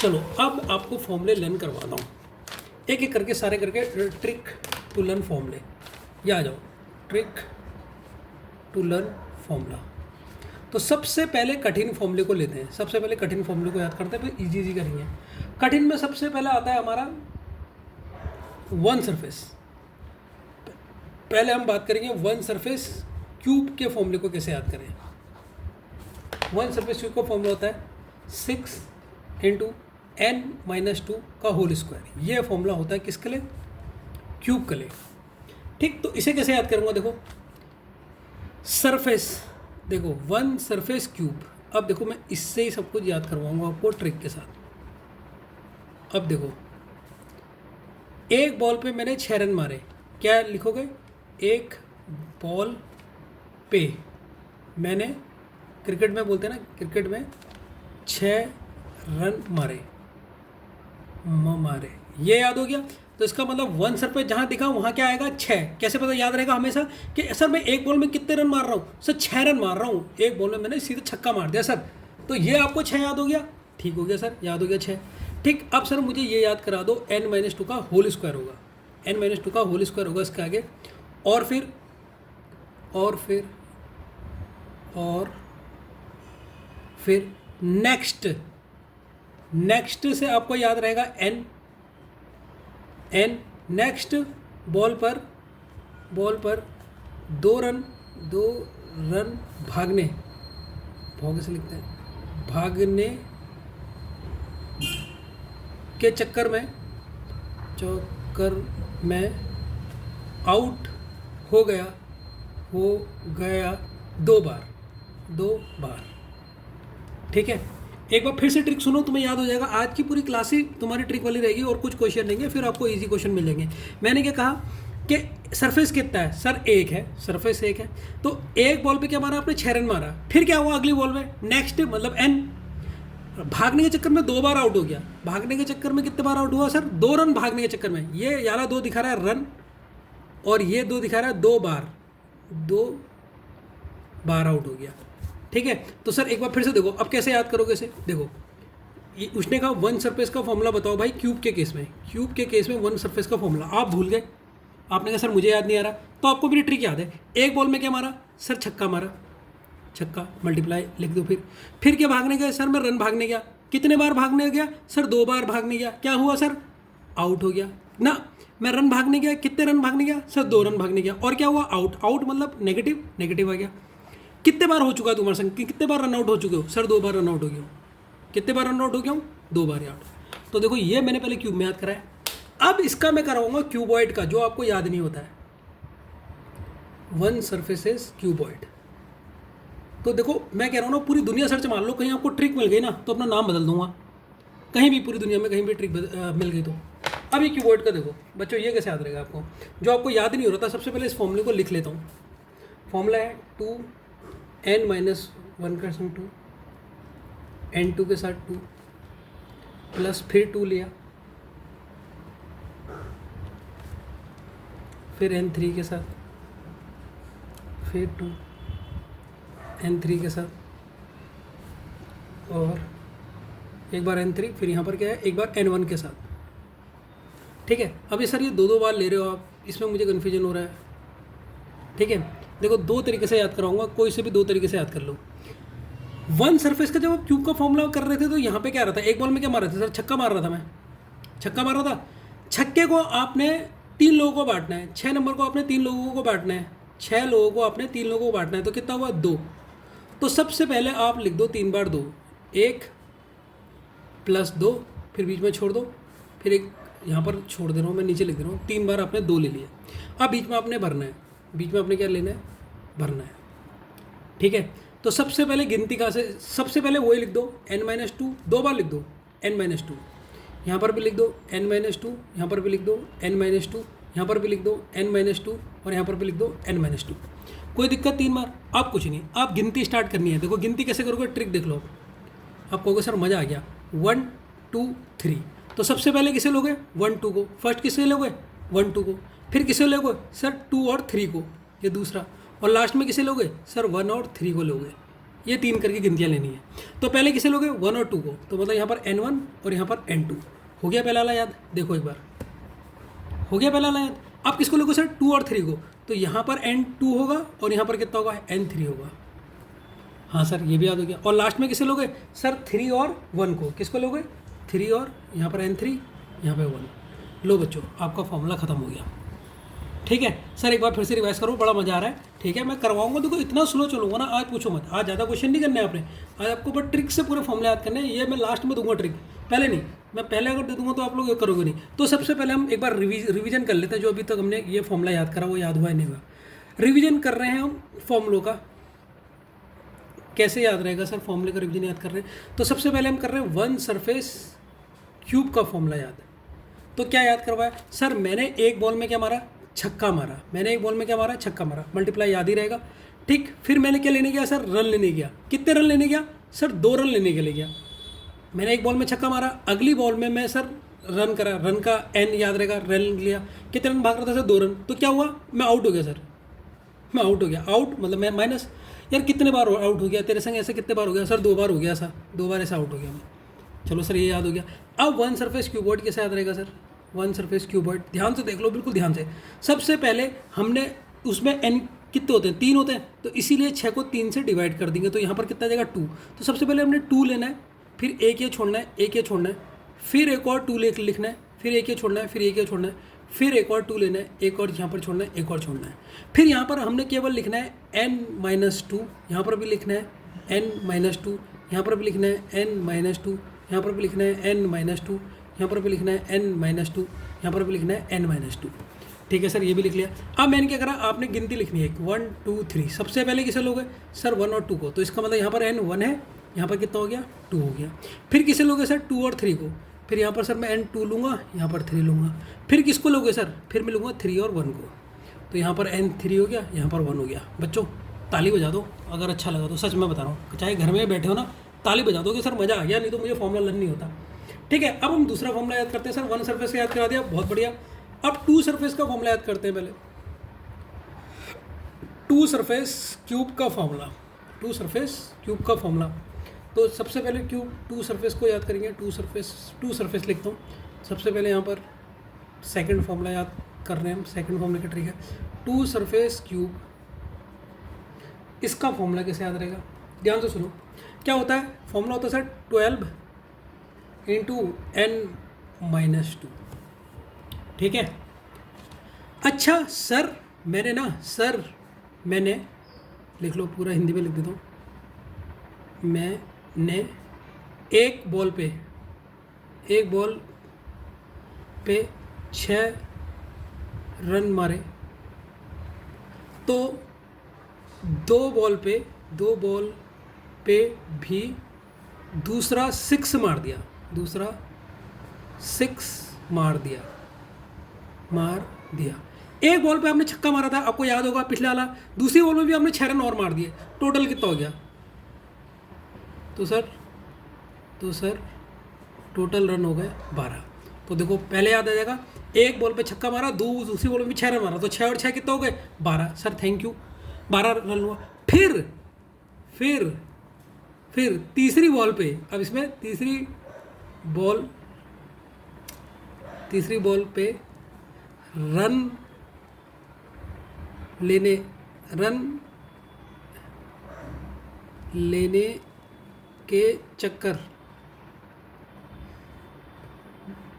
चलो अब आपको फॉर्मूले लर्न करवाता हूँ, एक एक करके सारे करके, ट्रिक टू लर्न फॉर्मूले, ये आ जाओ, ट्रिक टू लर्न फॉर्मूला। तो सबसे पहले कठिन फॉर्मूले को लेते हैं, सबसे पहले कठिन फॉर्मूले को याद करते हैं, फिर इजी करेंगे। कठिन में सबसे पहले आता है हमारा वन सरफेस। पहले हम बात करेंगे वन सरफेस क्यूब के फॉर्मूले को कैसे याद करें। वन सरफेस क्यूब का फॉर्मूला होता है 6 इंटू n माइनस 2 का होल स्क्वायर। ये फॉर्मूला होता है किसके लिए, क्यूब के लिए, ठीक। तो इसे कैसे याद करूँगा, देखो सरफेस, देखो वन सरफेस क्यूब। अब देखो मैं इससे ही सब कुछ याद करवाऊंगा आपको ट्रिक के साथ। अब देखो एक बॉल पे मैंने 6 रन मारे, क्या लिखोगे, एक बॉल पे मैंने, क्रिकेट में बोलते हैं ना, क्रिकेट में 6 रन मारे, मारे, ये याद हो गया। तो इसका मतलब वन सरफेस जहाँ दिखा वहाँ क्या आएगा, 6। कैसे पता याद रहेगा हमेशा कि सर मैं एक बॉल में कितने रन मार रहा हूँ, सर 6 रन मार रहा हूँ, एक बॉल में मैंने सीधे छक्का मार दिया सर, तो ये आपको 6 याद हो गया, ठीक हो गया सर, याद हो गया 6, ठीक। अब सर मुझे ये याद करा दो n माइनस 2 का होल स्क्वायर होगा, n माइनस 2 का होल स्क्वायर होगा इसके आगे, और फिर नेक्स्ट से आपको याद रहेगा n नेक्स्ट बॉल पर 2 रन भागने, भाग से लिखते हैं, भागने के चक्कर में आउट हो गया 2 बार, ठीक है। एक बार फिर से ट्रिक सुनो, तुम्हें याद हो जाएगा। आज की पूरी क्लास ही तुम्हारी ट्रिक वाली रहेगी और कुछ क्वेश्चन रहेंगे, फिर आपको इजी क्वेश्चन मिल जाएंगे। मैंने क्या कहा कि सरफेस कितना है सर, 1 है, सरफेस 1 है, तो एक बॉल पे क्या मारा आपने, 6 रन मारा, फिर क्या हुआ अगली बॉल में, नेक्स्ट मतलब n, भागने के चक्कर में 2 बार आउट हो गया। भागने के चक्कर में कितने बार आउट हुआ सर, 2 रन भागने के चक्कर में, ये याला 2 दिखा रहा है रन, और ये 2 दिखा रहा है 2 बार आउट हो गया, ठीक है। तो सर एक बार फिर से देखो, अब कैसे याद करोगे इसे, देखो उसने कहा वन सरफेस का फॉर्मूला बताओ भाई, क्यूब के केस में वन सरफेस का फॉर्मूला आप भूल गए, आपने कहा सर मुझे याद नहीं आ रहा, तो आपको मेरी ट्रिक याद है, एक बॉल में क्या मारा सर, छक्का मारा, छक्का मल्टीप्लाई लिख दो, फिर क्या भागने गया सर, मैं रन भागने गया, कितने बार भागने गया सर, 2 बार भागने गया, क्या हुआ सर, आउट हो गया ना। मैं रन भागने गया, कितने रन भागने गया सर, 2 रन भागने गया, और क्या हुआ, आउट मतलब नेगेटिव आ गया। कितने बार हो चुका है तुम्हारा संग, कितने बार रन आउट हो चुके हो सर, 2 बार रन आउट हो गया हूँ, कितने बार रन आउट हो गया हूँ, 2 बार आउट। तो देखो ये मैंने पहले क्यूब में याद कराया, अब इसका मैं कराऊंगा क्यूबॉइड का, जो आपको याद नहीं होता है, वन सरफेसेस क्यूबॉइड। तो देखो मैं कह रहा हूँ ना, पूरी दुनिया सर्च मार लो, कहीं आपको ट्रिक मिल गई ना तो अपना नाम बदल दूंगा, कहीं भी पूरी दुनिया में कहीं भी ट्रिक मिल गई तो। अब ये क्यूबॉइड का देखो बच्चों, ये कैसे याद रहेगा आपको, जो आपको याद नहीं हो रहा था, सबसे पहले इस फॉर्मूले को लिख लेता हूँ। फॉर्मूला है 2n माइनस 1 का संग 2, n2 के साथ 2, प्लस फिर 2 लिया, फिर n3 के साथ, फिर 2 n3 के साथ, और एक बार n3, फिर यहाँ पर क्या है, एक बार n1 के साथ। ठीक है, अभी सर ये दो बार ले रहे हो आप, इसमें मुझे कन्फ्यूजन हो रहा है। ठीक है, देखो 2 तरीके से याद कराऊंगा, कोई से भी 2 तरीके से याद कर लो। वन सरफेस का जब आप क्यूब का फॉर्मूला कर रहे थे तो यहाँ पे क्या रहा था, एक बॉल में क्या मार रहे थे सर, छक्का मार रहा था, मैं छक्का मार रहा था। छक्के को आपने 3 लोगों को बांटना है, 6 नंबर को आपने 3 लोगों को बांटना है, 6 लोगों को आपने 3 लोगों को बांटना है, तो कितना हुआ 2। तो सबसे पहले आप लिख दो 3 बार 2, 1 प्लस 2, फिर बीच में छोड़ दो, फिर एक यहाँ पर छोड़ दे रहा हूँ, मैं नीचे लिख दे रहा हूँ, 3 बार आपने 2 ले लिया। अब बीच में आपने भरना है, बीच में आपने क्या लेना है, भरना है। ठीक है, तो सबसे पहले गिनती कहाँ से, सबसे पहले वही लिख दो n-2, 2 बार लिख दो n-2, यहाँ पर भी लिख दो n-2, यहाँ पर भी लिख दो n-2, यहाँ पर भी लिख दो n-2, और यहाँ पर भी लिख दो n-2। कोई दिक्कत 3 बार, आप कुछ नहीं, आप गिनती स्टार्ट करनी है। देखो गिनती कैसे करोगे, ट्रिक देख लो, आप कहोगे सर मज़ा आ गया, 1 2 3। तो सबसे पहले किसे लोगे, 1 2 को, फर्स्ट किसे लोगे 1 2 को, फिर किसे लोगे सर 2 और 3 को, ये दूसरा, और लास्ट में किसे लोगे सर 1 और 3 को लोगे। ये 3 करके गिनतियाँ लेनी है। तो पहले किसे लोगे 1 और 2 को, तो मतलब यहाँ पर n1 और यहाँ पर n2। हो गया पहला वाला याद, देखो एक बार हो गया पहला वाला याद। आप किसको लोगे सर 2 और 3 को, तो यहाँ पर n2 होगा और यहाँ पर कितना होगा n3 होगा। हाँ सर ये भी याद हो गया। और लास्ट में किसे लोगे सर 3 और 1 को, किसको लोगे 3 और यहाँ पर n3, यहाँ पर 1। लो बच्चों आपका फॉर्मूला ख़त्म हो गया। ठीक है सर, एक बार फिर से रिवाइज करो, बड़ा मजा आ रहा है। ठीक है, मैं करवाऊंगा, देखो इतना स्लो चलूंगा ना, आज पूछो मत, आज ज़्यादा क्वेश्चन नहीं करने हैं आपने, आज आपको बस ट्रिक से पूरे फॉर्मूले याद करने हैं। ये मैं लास्ट में दूंगा ट्रिक, पहले नहीं, मैं पहले अगर दे दूंगा तो आप लोग ये करोगे नहीं। तो सबसे पहले हम एक बार रिवीजन कर लेते हैं, जो अभी तक हमने ये फॉर्मूला याद करा वो याद हुआ नहीं हुआ। रिविजन कर रहे हैं हम फॉर्मूलों का, कैसे याद रहेगा सर फॉर्मूले का रिवीजन याद कर रहे हैं। तो सबसे पहले हम कर रहे हैं वन सरफेस क्यूब का फॉर्मूला याद। तो क्या याद करवाया सर, मैंने एक बॉल में क्या मारा, छक्का मारा, मैंने एक बॉल में क्या मारा, छक्का मारा, मल्टीप्लाई याद ही रहेगा। ठीक, फिर मैंने क्या लेने गया सर, रन लेने गया। कितने रन लेने गया सर, 2 रन लेने के लिए गया। मैंने एक बॉल में छक्का मारा, अगली बॉल में मैं सर रन करा, रन का एन याद रहेगा, रन लिया। कितने रन भाग रहा था सर, 2 रन। तो क्या हुआ, मैं आउट हो गया सर, मैं आउट हो गया। आउट मतलब मैं माइनस, यार कितने बार आउट हो गया तेरे संग, ऐसे कितने बार हो गया सर, 2 बार हो गया सर, 2 बार ऐसा आउट हो गया मैं। चलो सर ये याद हो गया। अब वन सरफेस क्यूबॉइड कैसे याद रहेगा सर, वन सरफेस क्यूबॉइड ध्यान से देख लो, बिल्कुल ध्यान से। सबसे पहले हमने उसमें एन कितने होते हैं, 3 होते हैं, तो इसीलिए 6 को 3 से डिवाइड कर देंगे, तो यहाँ पर कितना जाएगा 2। तो सबसे पहले हमने 2 लेना है, फिर एक ये छोड़ना है, एक ये छोड़ना है, फिर एक और 2 लिखना है, फिर एक ये छोड़ना है, फिर एक ये छोड़ना है, फिर एक और 2 लेना है, एक और यहाँ पर छोड़ना है, एक और छोड़ना है। फिर यहाँ पर हमने केवल लिखना है n-2, यहाँ पर भी लिखना है n-2, यहाँ पर भी लिखना है n-2, यहाँ पर भी लिखना है n-2, यहाँ पर भी लिखना है n-2, यहाँ पर भी लिखना है n-2। ठीक है सर, ये भी लिख लिया। अब मैंने क्या करा, आपने गिनती लिखनी है 1 2 3। सबसे पहले किसे लोगे सर 1 और 2 को, तो इसका मतलब यहाँ पर n1 है, यहाँ पर कितना हो गया 2 हो गया। फिर किसे लोगे सर 2 और 3 को, फिर यहाँ पर सर मैं n2 लूँगा, यहाँ पर 3 लूँगा। फिर किसको लोगे सर, फिर मैं लूँगा 3 और 1 को, तो यहाँ पर n3 हो गया, यहाँ पर 1 हो गया। बच्चों ताली बजा दो अगर अच्छा लगा तो, सच में बता रहा हूँ, चाहे घर में बैठे हो ना ताली बजा दो कि सर मज़ा आ गया, नहीं तो मुझे फॉर्मूला लर्न नहीं होता। ठीक है, अब हम दूसरा फॉर्मूला याद करते हैं सर, वन सरफेस याद करा दिया, बहुत बढ़िया। अब 2 सरफेस का फॉर्मूला याद करते हैं पहले। 2 सरफेस क्यूब का फॉर्मूला, 2 सरफेस क्यूब का फॉर्मूला। तो सबसे पहले क्यूब 2 सरफेस को याद करेंगे। 2 सरफेस लिखता हूँ। सबसे पहले यहाँ पर सेकंड फॉर्मूला याद कर रहे हैं हम, सेकंड फॉर्मूले का ट्रिक है 2 सरफेस क्यूब। इसका फॉर्मूला कैसे याद रहेगा, ध्यान से सुनो। क्या होता है, फॉर्मूला होता है सर 12 × n-2। ठीक है, अच्छा सर मैंने लिख लो, पूरा हिंदी में लिख देता हूँ। मैंने एक बॉल पे 6 रन मारे, तो 2 बॉल पे भी दूसरा 6 मार दिया, दूसरा 6 मार दिया। एक बॉल पे आपने छक्का मारा था, आपको याद होगा पिछले वाला। दूसरी बॉल में भी आपने 6 रन और मार दिए, टोटल कितना हो गया, तो सर टोटल रन हो गए 12। तो देखो पहले याद आ जाएगा, एक बॉल पे छक्का मारा, दूसरी बॉल में भी 6 रन मारा, तो 6 और 6 कितना हो गए 12। सर थैंक यू, 12 रन हुआ। फिर तीसरी बॉल पे, अब इसमें तीसरी बॉल पे रन लेने के चक्कर,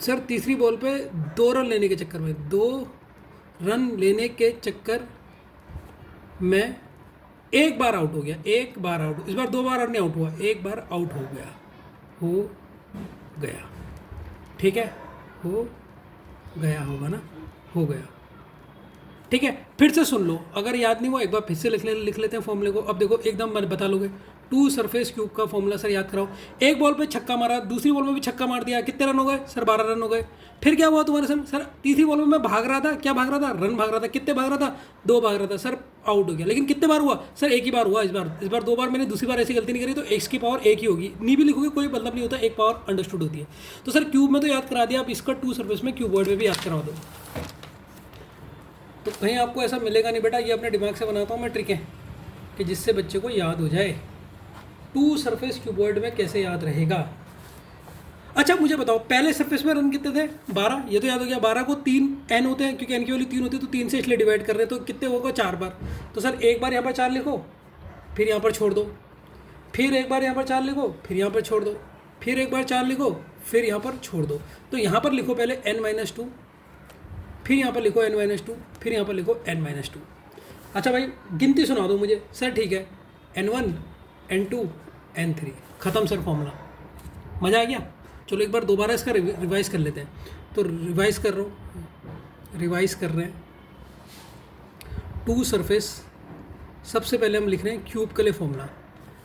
सर तीसरी बॉल पे 2 रन लेने के चक्कर में, 2 रन लेने के चक्कर में एक बार आउट हो गया, एक बार आउट, इस बार 2 बार नहीं आउट हुआ, एक बार आउट हो गया, ठीक है, हो गया होगा ना, हो गया, ठीक है। फिर से सुन लो, अगर याद नहीं हुआ एक बार फिर से लिख लेते हैं फॉर्मूले को। अब देखो एकदम बता लोगे, 2 सरफेस क्यूब का फॉर्मूला सर याद कराओ। एक बॉल पे छक्का मारा, दूसरी बॉल में भी छक्का मार दिया, कितने रन हो गए सर 12 रन हो गए। फिर क्या हुआ तुम्हारे सर तीसरी बॉल में मैं भाग रहा था, क्या भाग रहा था, रन भाग रहा था, कितने भाग रहा था 2 भाग रहा था, सर आउट हो गया। लेकिन कितने बार हुआ सर, एक ही बार हुआ, इस बार 2 बार, मैंने दूसरी बार ऐसी गलती नहीं करी, तो x की पावर 1 ही होगी, नहीं भी लिखोगे कोई मतलब नहीं होता, एक पावर अंडरस्टूड होती है। तो सर क्यूब में तो याद करा दिया, आप इसका 2 सरफेस में क्यूबॉइड में भी याद करा दो। तो कहीं आपको ऐसा मिलेगा नहीं बेटा, ये अपने दिमाग से बनाता हूँ मैं ट्रिकें कि जिससे बच्चे को याद हो जाए। 2 सरफेस क्यूबॉइड में कैसे याद रहेगा। अच्छा मुझे बताओ, पहले सरफेस में रन कितने थे 12, ये तो याद हो गया। 12 को 3 n होते हैं, क्योंकि n की वैल्यू 3 होती है, तो 3 से इसलिए डिवाइड कर रहे हैं, तो कितने होगा 4 बार। तो सर एक बार यहाँ पर 4 लिखो, फिर यहाँ पर छोड़ दो, फिर एक बार यहाँ पर 4 लिखो, फिर यहाँ पर छोड़ दो, फिर एक बार 4 लिखो, फिर यहाँ पर छोड़ दो। तो यहाँ पर लिखो पहले n-2, फिर यहाँ पर लिखो n-2, फिर यहाँ पर लिखो n-2। अच्छा भाई गिनती सुना दो मुझे। सर ठीक है, n1 n2 n3, ख़त्म सर फॉर्मूला। मज़ा आ गया। चलो एक बार दोबारा इसका रिवाइज़ कर लेते हैं। तो रिवाइज़ कर रहे हैं 2 सरफेस, सबसे पहले हम लिख रहे हैं क्यूब के लिए फॉर्मूला।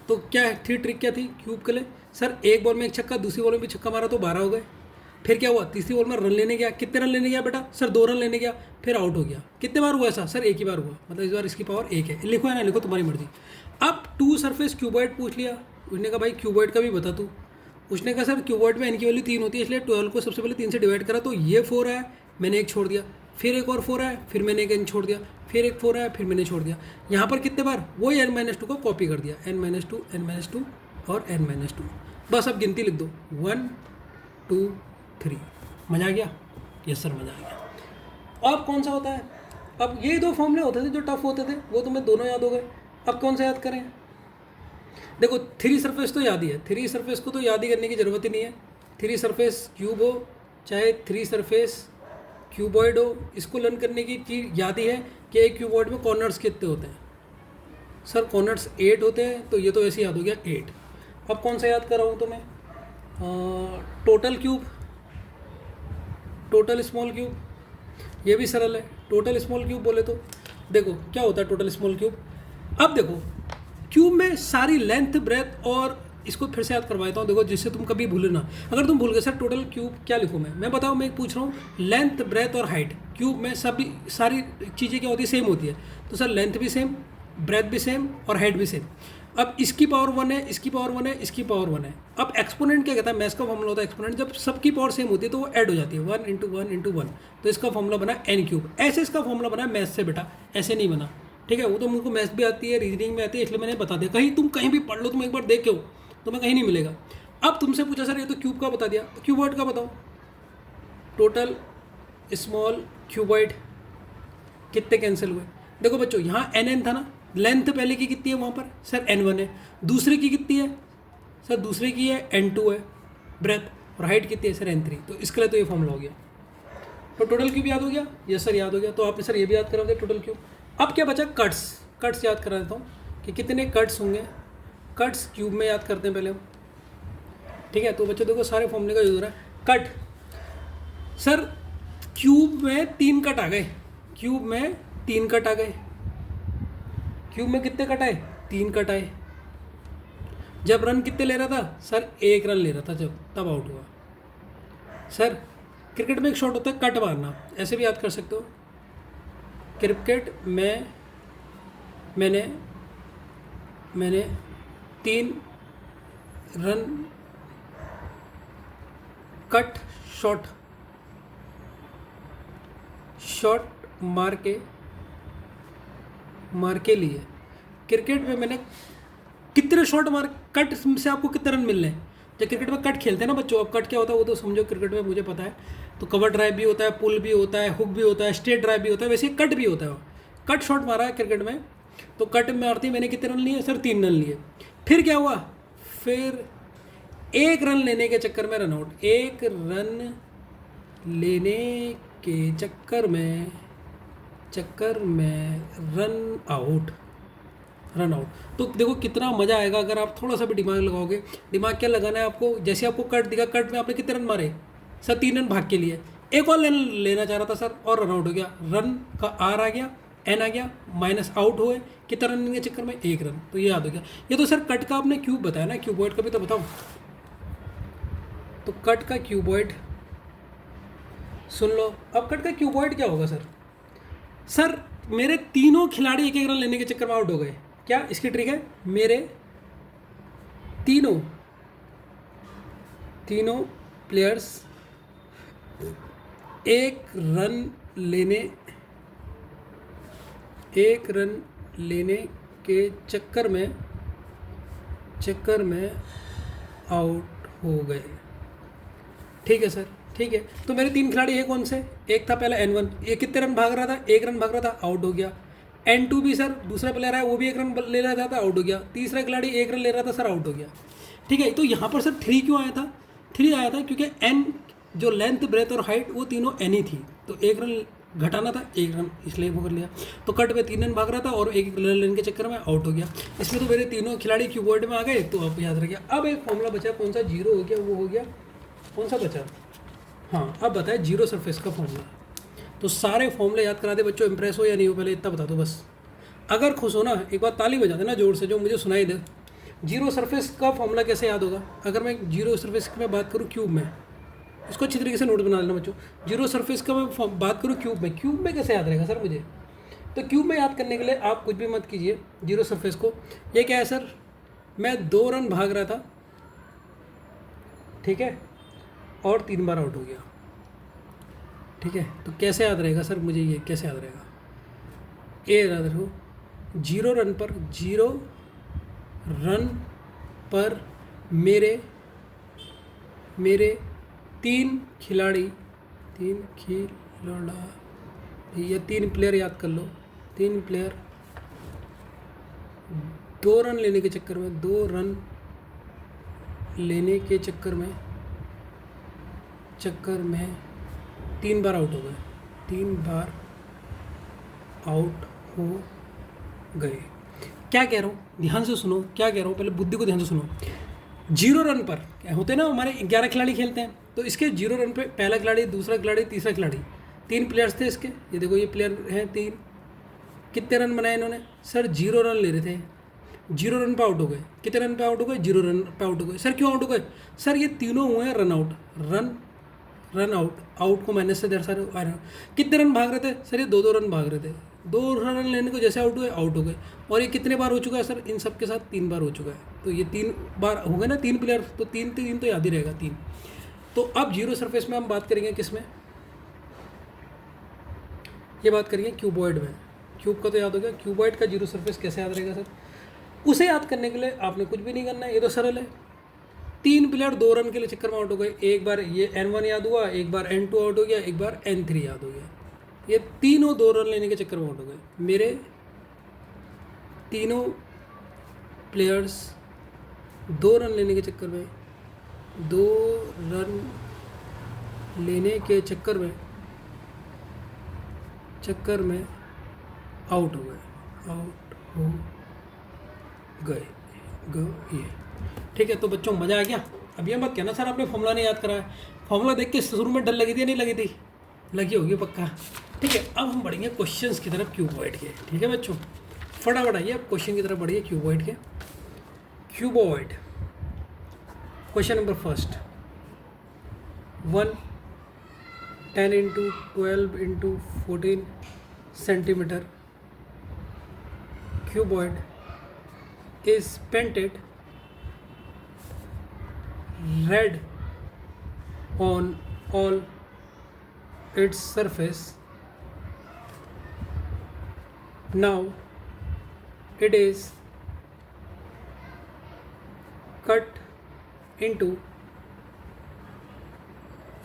तो क्या थी ट्रिक, क्या थी क्यूब के लिए, सर एक बॉल में एक छक्का, दूसरी बॉल में भी छक्का मारा तो 12 हो गए। फिर क्या हुआ, तीसरी बॉल में रन लेने गया, कितने रन लेने गया बेटा, सर 2 रन लेने गया, फिर आउट हो गया। कितने बार हुआ ऐसा, सर एक ही बार हुआ, मतलब इस बार इसकी पावर 1 है। लिखो या ना लिखो तुम्हारी मर्जी। अब 2 सरफेस क्यूबॉइड पूछ लिया, उसने कहा भाई क्यूबॉइड का भी बता तू। उसने कहा सर क्यूबॉइड में n की वैल्यू 3 होती है, इसलिए 12 को सबसे पहले 3 से डिवाइड करा, तो ये 4 है, मैंने एक छोड़ दिया, फिर एक और 4 है, फिर मैंने एक n छोड़ दिया, फिर एक 4 है, फिर मैंने छोड़ दिया। यहाँ पर कितने बार, वही n-2 को कॉपी कर दिया, n-2 n-2 और n-2। बस अब गिनती लिख दो, 1 2 3। मज़ा आ गया, यस सर मज़ा आ गया। अब कौन सा होता है, अब ये 2 फॉर्मूले होते थे जो टफ होते थे, वो तुम्हें दोनों याद हो गए। अब कौन सा याद करें, देखो 3 सरफेस तो याद ही है, 3 सरफेस को तो याद ही करने की ज़रूरत ही नहीं है। 3 सरफेस क्यूब हो चाहे 3 सरफेस क्यूबॉइड हो, इसको लर्न करने की चीज़ याद ही है कि एक क्यूबॉइड में कॉर्नर्स कितने होते हैं। सर कॉर्नर्स 8 होते हैं, तो ये तो ऐसे याद हो गया 8। अब कौन सा याद कर रहा हूँ तो मैं, total cube, total small cube, ये भी सरल है। टोटल स्मॉल क्यूब बोले तो देखो क्या होता है टोटल स्मॉल क्यूब। अब देखो क्यूब में सारी लेंथ ब्रेथ, और इसको फिर से याद करवाता हूँ देखो, जिससे तुम कभी भूलो ना। अगर तुम भूल गए सर टोटल क्यूब क्या लिखूँ मैं बताओ, मैं पूछ रहा हूँ लेंथ ब्रेथ और हाइट। क्यूब में सभी सारी चीज़ें क्या होती है, सेम होती है। तो सर लेंथ भी सेम, ब्रेथ भी सेम और हाइट भी सेम। अब इसकी पावर 1 है, इसकी पावर 1 है, इसकी पावर 1 है। अब एक्सपोनेंट क्या कहता है, मैथ्स का फॉर्मूला होता है एक्सपोनेंट, जब सबकी पावर सेम होती है तो वो ऐड हो जाती है, 1 × 1 × 1। तो इसका फॉर्मूला बना n3। ऐसे इसका फॉर्मूला बना मैथ्स से बेटा, ऐसे नहीं बना, ठीक है। वो तो मुझको मैथ्स भी आती है, रीजनिंग में आती है, इसलिए मैंने बता दिया। कहीं तुम कहीं भी पढ़ लो, तुम एक बार देख के हो, तुम्हें कहीं नहीं मिलेगा। अब तुमसे पूछा सर ये तो क्यूब का बता दिया, तो क्यूबॉइड का बताओ। टोटल स्मॉल क्यूबॉइड कितने कैंसिल हुए, देखो बच्चों यहाँ n था ना, लेंथ पहले की कितनी है वहाँ पर, सर n1 है। दूसरे की कितनी है, सर दूसरे की है n2 है ब्रेथ, और हाइट कितनी है सर n3। तो इसके लिए तो ये फॉर्मूला हो गया। तो टोटल क्यूब याद हो गया, यस सर याद हो गया। तो आपने सर ये भी याद करा दिया टोटल क्यूब। अब क्या बचा, कट्स याद करा देता हूँ कि कितने कट्स होंगे। कट्स क्यूब में याद करते हैं पहले हम, ठीक है। तो बच्चों देखो सारे फॉर्मूले का यूज हो रहा है। कट, सर क्यूब में 3 कट आ गए, क्यूब में 3 कट आ गए। क्यूब में कितने कट आए, 3 कट आए। जब रन कितने ले रहा था, सर 1 रन ले रहा था जब, तब आउट हुआ। सर क्रिकेट में एक शॉट होता है कट मारना, ऐसे भी याद कर सकते हो। क्रिकेट में मैंने 3 रन कट शॉट मार के लिए क्रिकेट में मैंने कितने शॉट मार, कट से आपको कितने रन मिल रहे हैं। जब क्रिकेट में कट खेलते हैं ना बच्चों, अब कट क्या होता है वो तो समझो क्रिकेट में, मुझे पता है। तो कवर ड्राइव भी होता है, पुल भी होता है, हुक भी होता है, स्ट्रेट ड्राइव भी होता है, वैसे ही कट भी होता है। कट शॉट मारा है क्रिकेट में, तो कट मारते ही मैंने कितने रन लिए सर, 3 रन लिए। फिर क्या हुआ, फिर 1 रन लेने के चक्कर में रन आउट, 1 रन लेने के चक्कर में रन आउट। तो देखो कितना मज़ा आएगा अगर आप थोड़ा सा भी दिमाग लगाओगे। दिमाग क्या लगाना है आपको, जैसे आपको कट दिखा, कट में आपने कितने रन मारे सर, 3 रन भाग के लिए। एक और रन लेना चाह रहा था सर और रन आउट हो गया, रन का आर आ गया, एन आ गया, माइनस आउट हुए, कितना रन के चक्कर में 1 रन। तो ये याद हो गया। ये तो सर कट का आपने क्यूब बताया ना, क्यूबॉइड का भी तो बताओ। तो कट का क्यूबॉइड सुन लो। अब कट का क्यूबॉइड क्या होगा सर मेरे तीनों खिलाड़ी 1-1 रन लेने के चक्कर में आउट हो गए। क्या इसकी ट्रिक है, मेरे तीनों प्लेयर्स 1 रन लेने के चक्कर में आउट हो गए। ठीक है सर, ठीक है। तो मेरे 3 खिलाड़ी है कौन से, एक था पहला N1, ये कितने रन भाग रहा था, 1 रन भाग रहा था, आउट हो गया। N2 भी सर दूसरा प्लेयर है, वो भी 1 रन ले रहा था, आउट हो गया। तीसरा खिलाड़ी 1 रन ले रहा था सर, आउट हो गया। ठीक है। तो यहाँ पर सर 3 क्यों आया था, 3 आया था क्योंकि N जो लेंथ, ब्रेथ और हाइट वो तीनों N ही थी, तो 1 रन घटाना था, 1 रन इसलिए वो कर लिया। तो कट में 3 रन भाग रहा था और 1 रन लेने के चक्कर में आउट हो गया। इसमें तो मेरे तीनों खिलाड़ी क्यूबॉइड में आ गए, तो आप याद रखिए। अब एक फॉर्मूला बचा, कौन सा, 0 हो गया, वो हो गया, कौन सा बचा, हाँ अब बताए, जीरो सरफेस का फॉर्मूला। तो सारे फॉर्मूले याद करा दे बच्चों, इंप्रेस हो या नहीं हो पहले इतना बता दो बस। अगर खुश हो ना एक बार ताली बजा देना जोर से, जो मुझे सुनाई दे। जीरो सरफेस का फॉर्मूला कैसे याद होगा, अगर मैं जीरो सरफेस की मैं बात करूँ क्यूब में, इसको अच्छी तरीके से नोट बना लेना बच्चों। जीरो सरफेस का मैं बात करूँ क्यूब में कैसे याद रहेगा सर मुझे। तो क्यूब में याद करने के लिए आप कुछ भी मत कीजिए जीरो सरफेस को। ये क्या है सर, मैं 2 रन भाग रहा था, ठीक है, और 3 बार आउट हो गया। ठीक है, तो कैसे याद रहेगा सर मुझे, ये कैसे याद रहेगा, ये याद रखो, 0 रन पर मेरे 3 खिलाड़ी या 3 प्लेयर याद कर लो, 3 प्लेयर 2 रन लेने के चक्कर में 3 बार आउट हो गए, 3 बार आउट हो गए। क्या कह रहा हूँ, ध्यान से सुनो क्या कह रहा हूँ, पहले बुद्धि को ध्यान से सुनो। 0 रन पर क्या होते हैं ना, हमारे 11 खिलाड़ी खेलते हैं, तो इसके 0 रन पे पहला खिलाड़ी, दूसरा खिलाड़ी, तीसरा खिलाड़ी, 3 प्लेयर्स थे इसके। ये देखो ये प्लेयर हैं 3, कितने रन बनाए इन्होंने सर, 0 रन ले रहे थे, 0 रन पे आउट हो गए। कितने रन पे आउट हो गए, 0 रन पे आउट हो गए। सर क्यों आउट हो गए सर, ये तीनों हुए हैं रन आउट, आउट को माइनस से दर्शा रहे हो। कितने रन भाग रहे थे सर, ये 2-2 रन भाग रहे थे, 2 रन लेने को जैसे आउट हो गए। और ये कितने बार हो चुका है सर, इन सब के साथ 3 बार हो चुका है। तो ये 3 बार हो गए ना, 3 प्लेयर, तो 3 तो याद ही रहेगा 3। तो अब जीरो सरफेस में हम बात करेंगे किस में, ये बात करेंगे क्यूबॉइड में। क्यूब का तो याद हो गया, क्यूबॉइड का जीरो सरफेस कैसे याद रहेगा सर, उसे याद करने के लिए आपने कुछ भी नहीं करना है, ये तो सरल है। 3 प्लेयर 2 रन के लिए चक्कर में आउट हो गए, एक बार ये N1 याद हुआ, एक बार N2 आउट हो गया, एक बार N3 याद हो गया। ये तीनों 2 रन लेने के चक्कर में आउट हो गए। मेरे तीनों प्लेयर्स 2 रन लेने के चक्कर में, 2 रन लेने के चक्कर में आउट हो गए। ये ठीक है। तो बच्चों मज़ा आ गया। अब ये मत कहना सर आपने फॉर्मूला नहीं याद करा है, फॉर्मूला देख के शुरू में डर लगी थी या नहीं लगी थी, लगी होगी पक्का। ठीक है, अब हम बढ़ेंगे क्वेश्चंस की तरफ क्यूबॉइड के। ठीक है बच्चों, फटाफट आइए अब क्वेश्चन की तरफ बढ़िए क्यूबॉइड के। Cuboid question number first, 1 10 × 12 × 14 centimetre cuboid is painted red on all its surface. Now it is cut into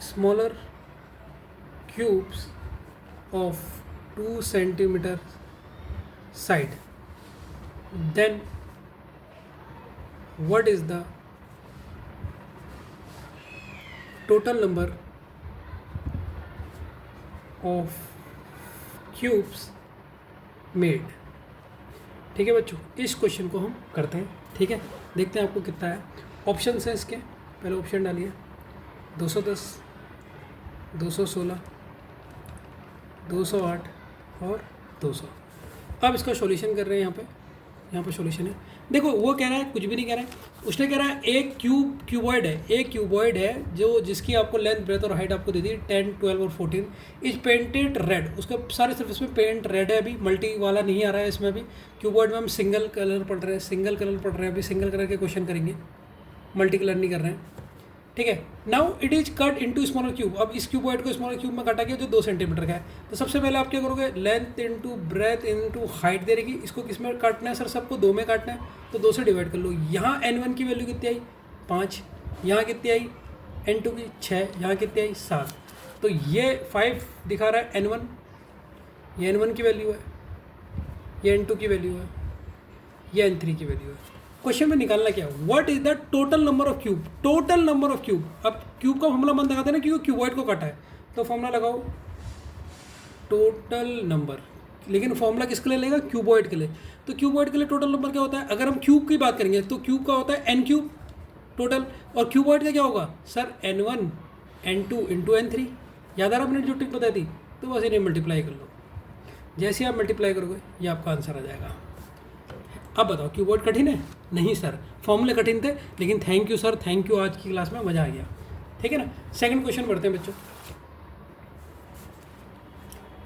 smaller cubes of 2 centimeter side. Then what is the total number of cubes made? ठीक है बच्चों, इस क्वेश्चन को हम करते हैं। ठीक है, देखते हैं आपको कितना है। ऑप्शन है इसके, पहले ऑप्शन डालिए। 210, 216, 208 और 200। अब इसका सॉल्यूशन कर रहे हैं। यहाँ पे सॉल्यूशन है। देखो वो कह रहा है, कुछ भी नहीं कह रहा है, उसने कह रहा है एक क्यूबॉइड है जो जिसकी आपको लेंथ, ब्रेथ और हाइट आपको दे दी 10, 12 और 14 इज पेंटेड रेड। उसके सारे सर्फेस में पेंट रेड है। अभी मल्टी वाला नहीं आ रहा है इसमें। अभी क्यूबॉइड में हम सिंगल कलर पढ़ रहे हैं। अभी सिंगल कलर के क्वेश्चन करेंगे, मल्टी कलर नहीं कर रहे हैं। ठीक है, now it is cut into smaller cube. अब इस क्यूबॉइड को स्मॉलर क्यूब में काटा गया जो 2 सेंटीमीटर का है। तो सबसे पहले आप क्या करोगे, length into breadth into height दे रहेगी। इसको किस में काटना है सर? सबको 2 में काटना है, तो 2 से डिवाइड कर लो। यहाँ n1 की वैल्यू कितनी आई? 5। यहाँ कितनी आई? n2 की 6। यहाँ कितनी आई? 7। तो ये 5 दिखा रहा है n1, ये n1 की वैल्यू है, ये n2 की वैल्यू है, ये n3 की वैल्यू है। क्वेश्चन में निकालना क्या है, what is the total number of cube? Total number of cube. अब क्यूब का फॉर्मूला मन लगाते हैं ना, क्योंकि क्यूबॉइड को काटा है, तो फॉर्मूला लगाओ टोटल नंबर। लेकिन फॉर्मूला किसके लिए लेगा? क्यूबॉइड के लिए। तो क्यूबॉइड के लिए टोटल नंबर क्या होता है? अगर हम क्यूब की बात करेंगे तो क्यूब का होता है एन क्यूब टोटल, और क्यूबॉइड का क्या होगा sir? n1 n2 into n3। याद आ रहा मैंने जो टिप बताई थी? तो बस इन्हें मल्टीप्लाई कर लो। जैसे आप मल्टीप्लाई करोगे ये आपका आंसर आ जाएगा। अब बताओ क्यूबॉइड कठिन है? नहीं सर, फॉर्मूले कठिन थे, लेकिन thank you sir, thank you, आज की क्लास में मज़ा आ गया। ठीक है ना। सेकंड क्वेश्चन बढ़ते हैं बच्चों।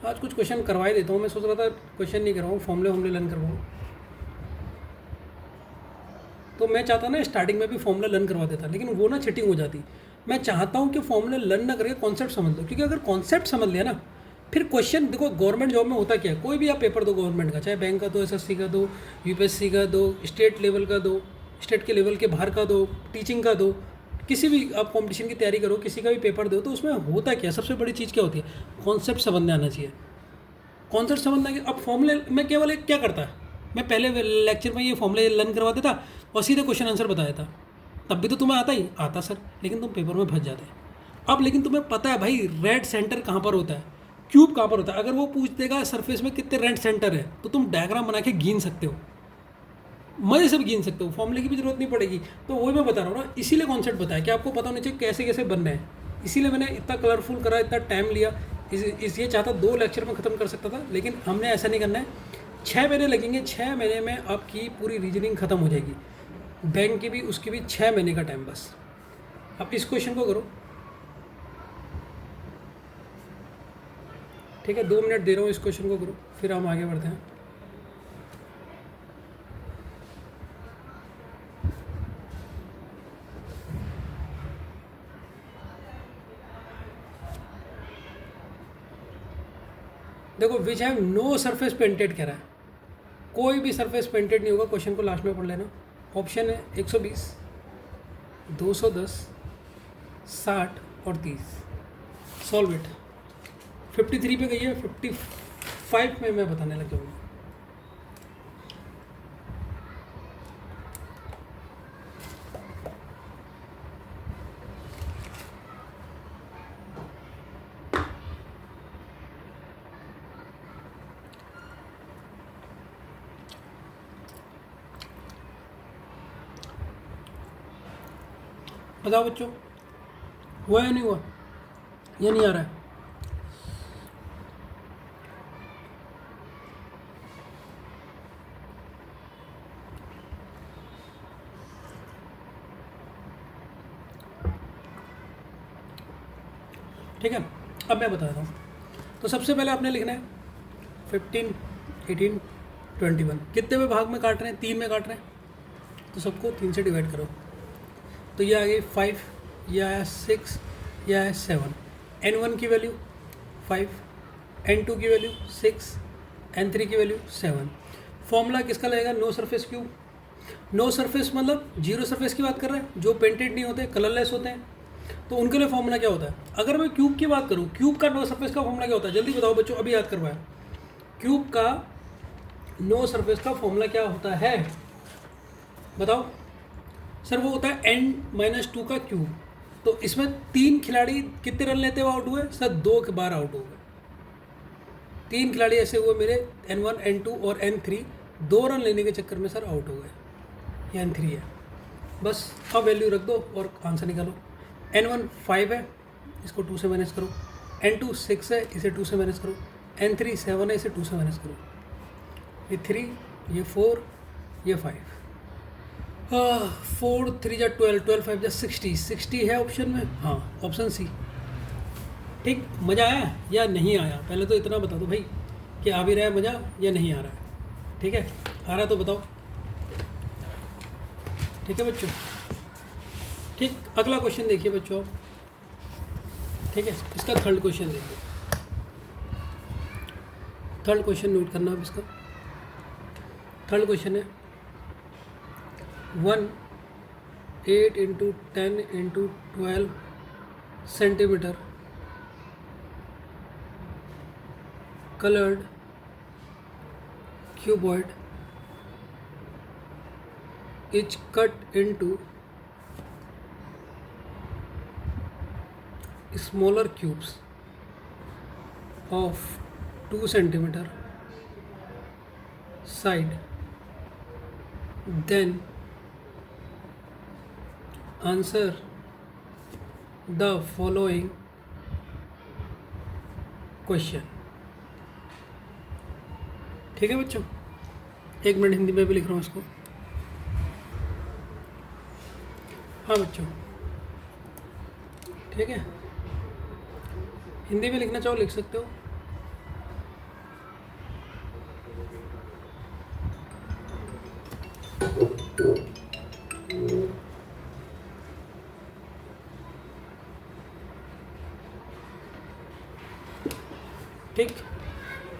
आज कुछ क्वेश्चन करवा ही देता हूँ। मैं सोच रहा था क्वेश्चन नहीं करवाऊँ, फॉर्मूले लर्न करवाऊँ। तो मैं चाहता ना स्टार्टिंग में भी फॉर्मूला लर्न करवा देता, लेकिन वो ना चिटिंग हो जाती। मैं चाहता हूँ कि फॉर्मूला लर्न ना करके कॉन्सेप्ट समझ लो, क्योंकि अगर कॉन्सेप्ट समझ लिया ना, फिर क्वेश्चन देखो, गवर्नमेंट जॉब में होता क्या है, कोई भी आप पेपर दो गवर्नमेंट का, चाहे बैंक का दो, एसएससी का दो, यूपीएससी का दो, स्टेट लेवल का दो, स्टेट के लेवल के बाहर का दो, टीचिंग का दो, किसी भी आप कंपटीशन की तैयारी करो, किसी का भी पेपर दो, तो उसमें होता क्या, सबसे बड़ी चीज़ क्या होती है? कॉन्सेप्ट समझने आना चाहिए। कॉन्सेप्ट समझना कि अब फॉर्मूले में केवल एक क्या करता है, मैं पहले लेक्चर में ये फॉर्मूले लर्न करवा देता और सीधे क्वेश्चन आंसर बता देता, तब भी तो तुम्हें आता सर, लेकिन तुम पेपर में फंस जाते। अब लेकिन तुम्हें पता है भाई रेड सेंटर कहाँ पर होता है, क्यूब कहाँ पर होता है। अगर वो पूछ देगा सरफेस में कितने रेड सेंटर है, तो तुम डायग्राम बना के गिन सकते हो, मजे से भी गिन सकते हो, फॉर्मूले की भी जरूरत नहीं पड़ेगी। तो वही मैं बता रहा हूँ ना, इसीलिए कॉन्सेप्ट बताया कि आपको पता होना चाहिए कैसे कैसे बनना है। इसीलिए मैंने इतना कलरफुल करा, इतना टाइम लिया। ये चाहता 2 लेक्चर में ख़त्म कर सकता था, लेकिन हमने ऐसा नहीं करना है। 6 महीने लगेंगे, 6 महीने में आपकी पूरी रीजनिंग ख़त्म हो जाएगी, बैंक की भी, उसकी भी 6 महीने का टाइम बस। अब इस क्वेश्चन को करो, ठीक है, 2 मिनट दे रहा हूँ, इस क्वेश्चन को करो, फिर हम आगे बढ़ते हैं। देखो, which have no surface painted कह रहा है, कोई भी सरफेस पेंटेड नहीं होगा। क्वेश्चन को लास्ट में पढ़ लेना। ऑप्शन है 120, 210, 60 और 30। Solve it. 53 पे गई है, 55 में मैं बताने लग जाऊँगा। बताओ बच्चों, हुआ या नहीं हुआ, या नहीं आ रहा है? ठीक है, अब मैं बताता हूँ। तो सबसे पहले आपने लिखना है 15, 18, 21। कितने में भाग में काट रहे हैं? 3 में काट रहे हैं, तो सबको 3 से डिवाइड करो। तो ये आ गई 5, ये आया 6, यह है 7, n1 की वैल्यू 5, n2 की वैल्यू 6, n3 की वैल्यू 7। फॉर्मूला किसका लगेगा? No surface cube. No surface मतलब जीरो सरफेस की बात कर रहे हैं, जो पेंटेड नहीं होते, कलरलेस होते हैं, तो उनके लिए फॉर्मूला क्या होता है? अगर मैं क्यूब की बात करूँ, क्यूब का नो सरफेस का फॉर्मूला क्या होता है? जल्दी बताओ बच्चों, अभी याद करवाएं। क्यूब का नो सरफेस का फॉर्मूला क्या होता है? बताओ सर। वो होता है n-2 का क्यूब। तो इसमें 3 खिलाड़ी कितने रन लेते हुए आउट हुए? सर 2 के बार आउट हो गए। 3 खिलाड़ी ऐसे हुए मेरे, n1, n2 और n3, 2 रन लेने के चक्कर में सर आउट हो गए। ये n3 है। बस अब वैल्यू रख दो और आंसर निकालो। n1 5 है, इसको 2 से माइनस करो। n2 6 है, इसे 2 से माइनस करो। n3 7 है, इसे 2 से माइनस करो। ये 3, ये 4, ये 5। 4 3 जा 12, 12 5 जा 60, 60 है ऑप्शन में। हाँ, ऑप्शन सी। ठीक, मज़ा आया या नहीं आया? पहले तो इतना बता दो भाई कि आ भी रहा है मज़ा या नहीं आ रहा है। ठीक है, आ रहा तो बताओ। ठीक है बच्चों। ठीक, अगला क्वेश्चन देखिए बच्चों आप। ठीक है, इसका थर्ड क्वेश्चन देखिए। थर्ड क्वेश्चन नोट करना आप इसका। थर्ड क्वेश्चन है 1 8 × 10 × 12 centimetre colored cuboid is cut into smaller cubes of 2 centimeter side, then answer the following question। ठीक है बच्चों, 1 मिनट हिंदी में भी लिख रहा हूँ इसको। हाँ बच्चों, ठीक है, हिंदी में लिखना चाहो लिख सकते हो। ठीक,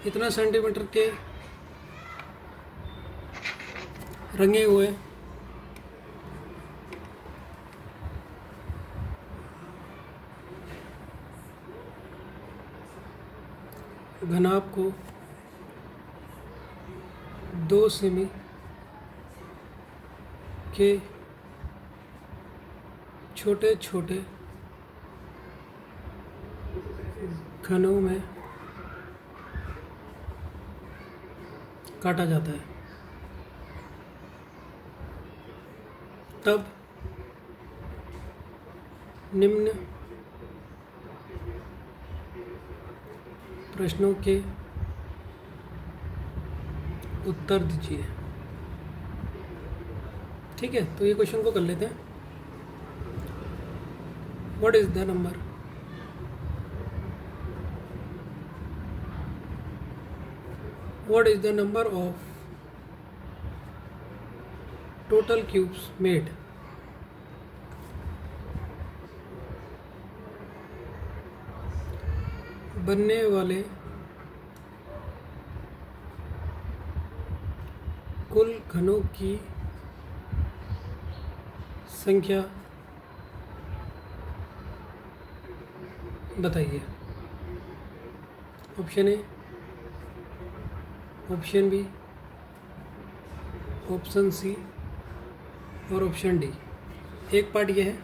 इतना सेंटीमीटर के रंगे हुए घनाभ को 2 सेमी के छोटे छोटे घनों में काटा जाता है, तब निम्न प्रश्नों के उत्तर दीजिए। ठीक है, तो ये क्वेश्चन को कर लेते हैं। What is the number what is the number of total cubes made बनने वाले कुल घनों की संख्या बताइए। Option A, option B, option C और ऑप्शन डी। एक पार्ट ये है,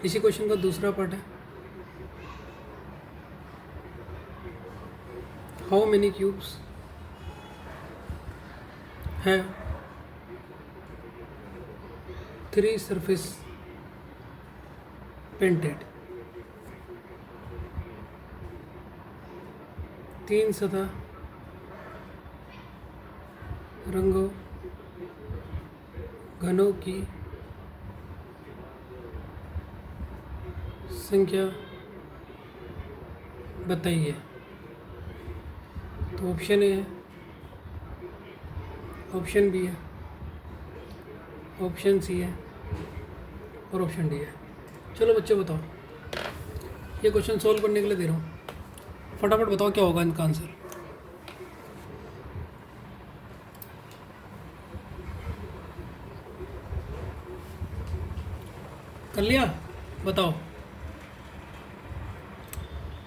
इसी क्वेश्चन का दूसरा पार्ट है, how many cubes have 3 surface painted, 3 सतह रंगों घनों की संख्या बताइए। तो ऑप्शन ए है, ऑप्शन बी है, ऑप्शन सी है और ऑप्शन डी है। चलो बच्चे बताओ। ये क्वेश्चन सोल्व करने के लिए दे रहा हूँ, फटाफट बताओ क्या होगा इनका आंसर। कर लिया, बताओ।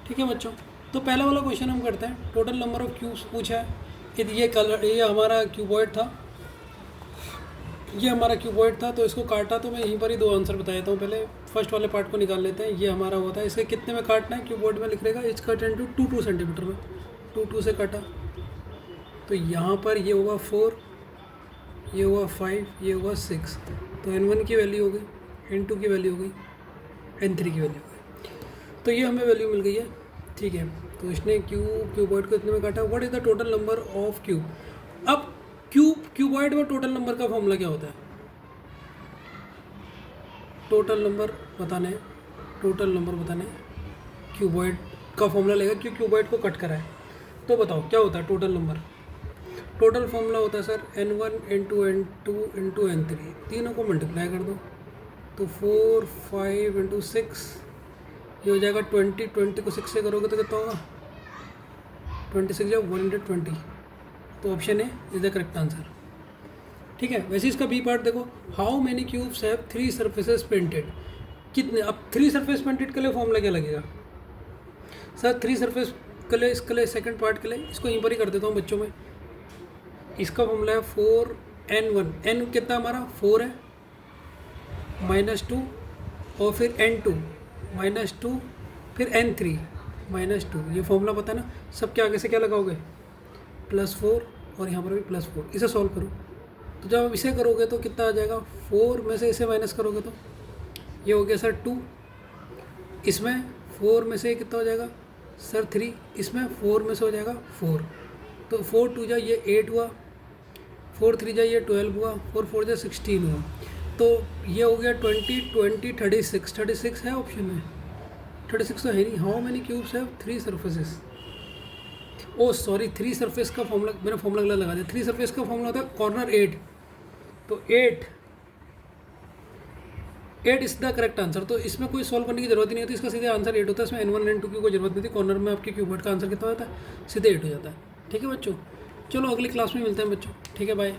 ठीक है बच्चों, तो पहला वाला क्वेश्चन हम करते हैं। टोटल नंबर ऑफ क्यूब्स पूछा है। ये हमारा क्यूबॉइड था, ये हमारा क्यूबॉइड था, तो इसको काटा तो मैं यहीं पर ही दो आंसर बता देता हूँ। पहले फर्स्ट वाले पार्ट को निकाल लेते हैं। ये हमारा होता है, इसे कितने में काटना है क्यूबॉइड में लिख रहेगा, इट्स कट इनटू 2 सेंटीमीटर में, 2 से काटा। तो यहाँ पर ये हुआ 4, ये हुआ 5, ये हुआ 6। तो n1 की वैल्यू हो गई, n2 की वैल्यू हो गई, n3 की वैल्यू हो गई। तो ये हमें वैल्यू मिल गई है। ठीक है, तो इसने क्यूबॉइड को इतने में काटा। What is the total number of cube. अब क्यूबॉइड में टोटल नंबर का फॉर्मूला क्या होता है, टोटल नंबर बताने क्यूबॉइड का फॉर्मूला लेगा, क्यों क्यूबॉइड को कट करा है। तो बताओ क्या होता है टोटल नंबर। टोटल फॉर्मूला होता है sir n1 n2 n2 into n3, तीनों को मल्टीप्लाई कर दो। तो 4 5 इंटू 6 ये हो जाएगा 20, 20 को 6 से करोगे तो कितना होगा, 26 या 120। तो option A is the correct answer. ठीक है, वैसे इसका बी पार्ट देखो, how many cubes have 3 surfaces painted. कितने, अब 3 सर्फेस पेंटेड के लिए फॉर्मूला क्या लगेगा सर, 3 सर्फेस के लिए, इसके लिए सेकंड पार्ट के लिए इसको यहीं पर ही कर देता हूँ बच्चों में। इसका फॉर्मूला है 4n1, n कितना हमारा 4 है, -2 और फिर n2 -2, फिर n3 -2। ये फॉर्मूला पता है ना, सबके आगे से क्या लगाओगे +4 और यहाँ पर भी +4। इसे सॉल्व करो, तो जब आप इसे करोगे तो कितना आ जाएगा, 4 में से इसे माइनस करोगे तो ये हो गया सर 2, इसमें 4 में से कितना हो जाएगा सर 3, इसमें 4 में से हो जाएगा 4। तो 4 2 जा ये 8 हुआ, 4 3 जा ये 12 हुआ, 4 4 जा 16 हुआ। तो ये हो गया 20 20 36 है ऑप्शन में, 36 तो है नहीं। How many cubes have 3 surfaces. Oh sorry, 3 surface का फॉर्मूला मैंने फॉर्मूला गलत लगा दिया। 3 सर्फेस का फॉर्मूला होता है कॉर्नर 8, तो 8 इज द करेक्ट आंसर। तो इसमें कोई सॉल्व करने की जरूरत ही नहीं होती, इसका सीधे आंसर 8 होता है। इसमें n1 n2 की कोई जरूरत नहीं थी। कॉर्नर में आपके क्यूबॉइड का आंसर कितना होता है, सीधे 8 हो जाता है। ठीक है बच्चों, चलो अगली क्लास में मिलते हैं बच्चों। ठीक है, बाय।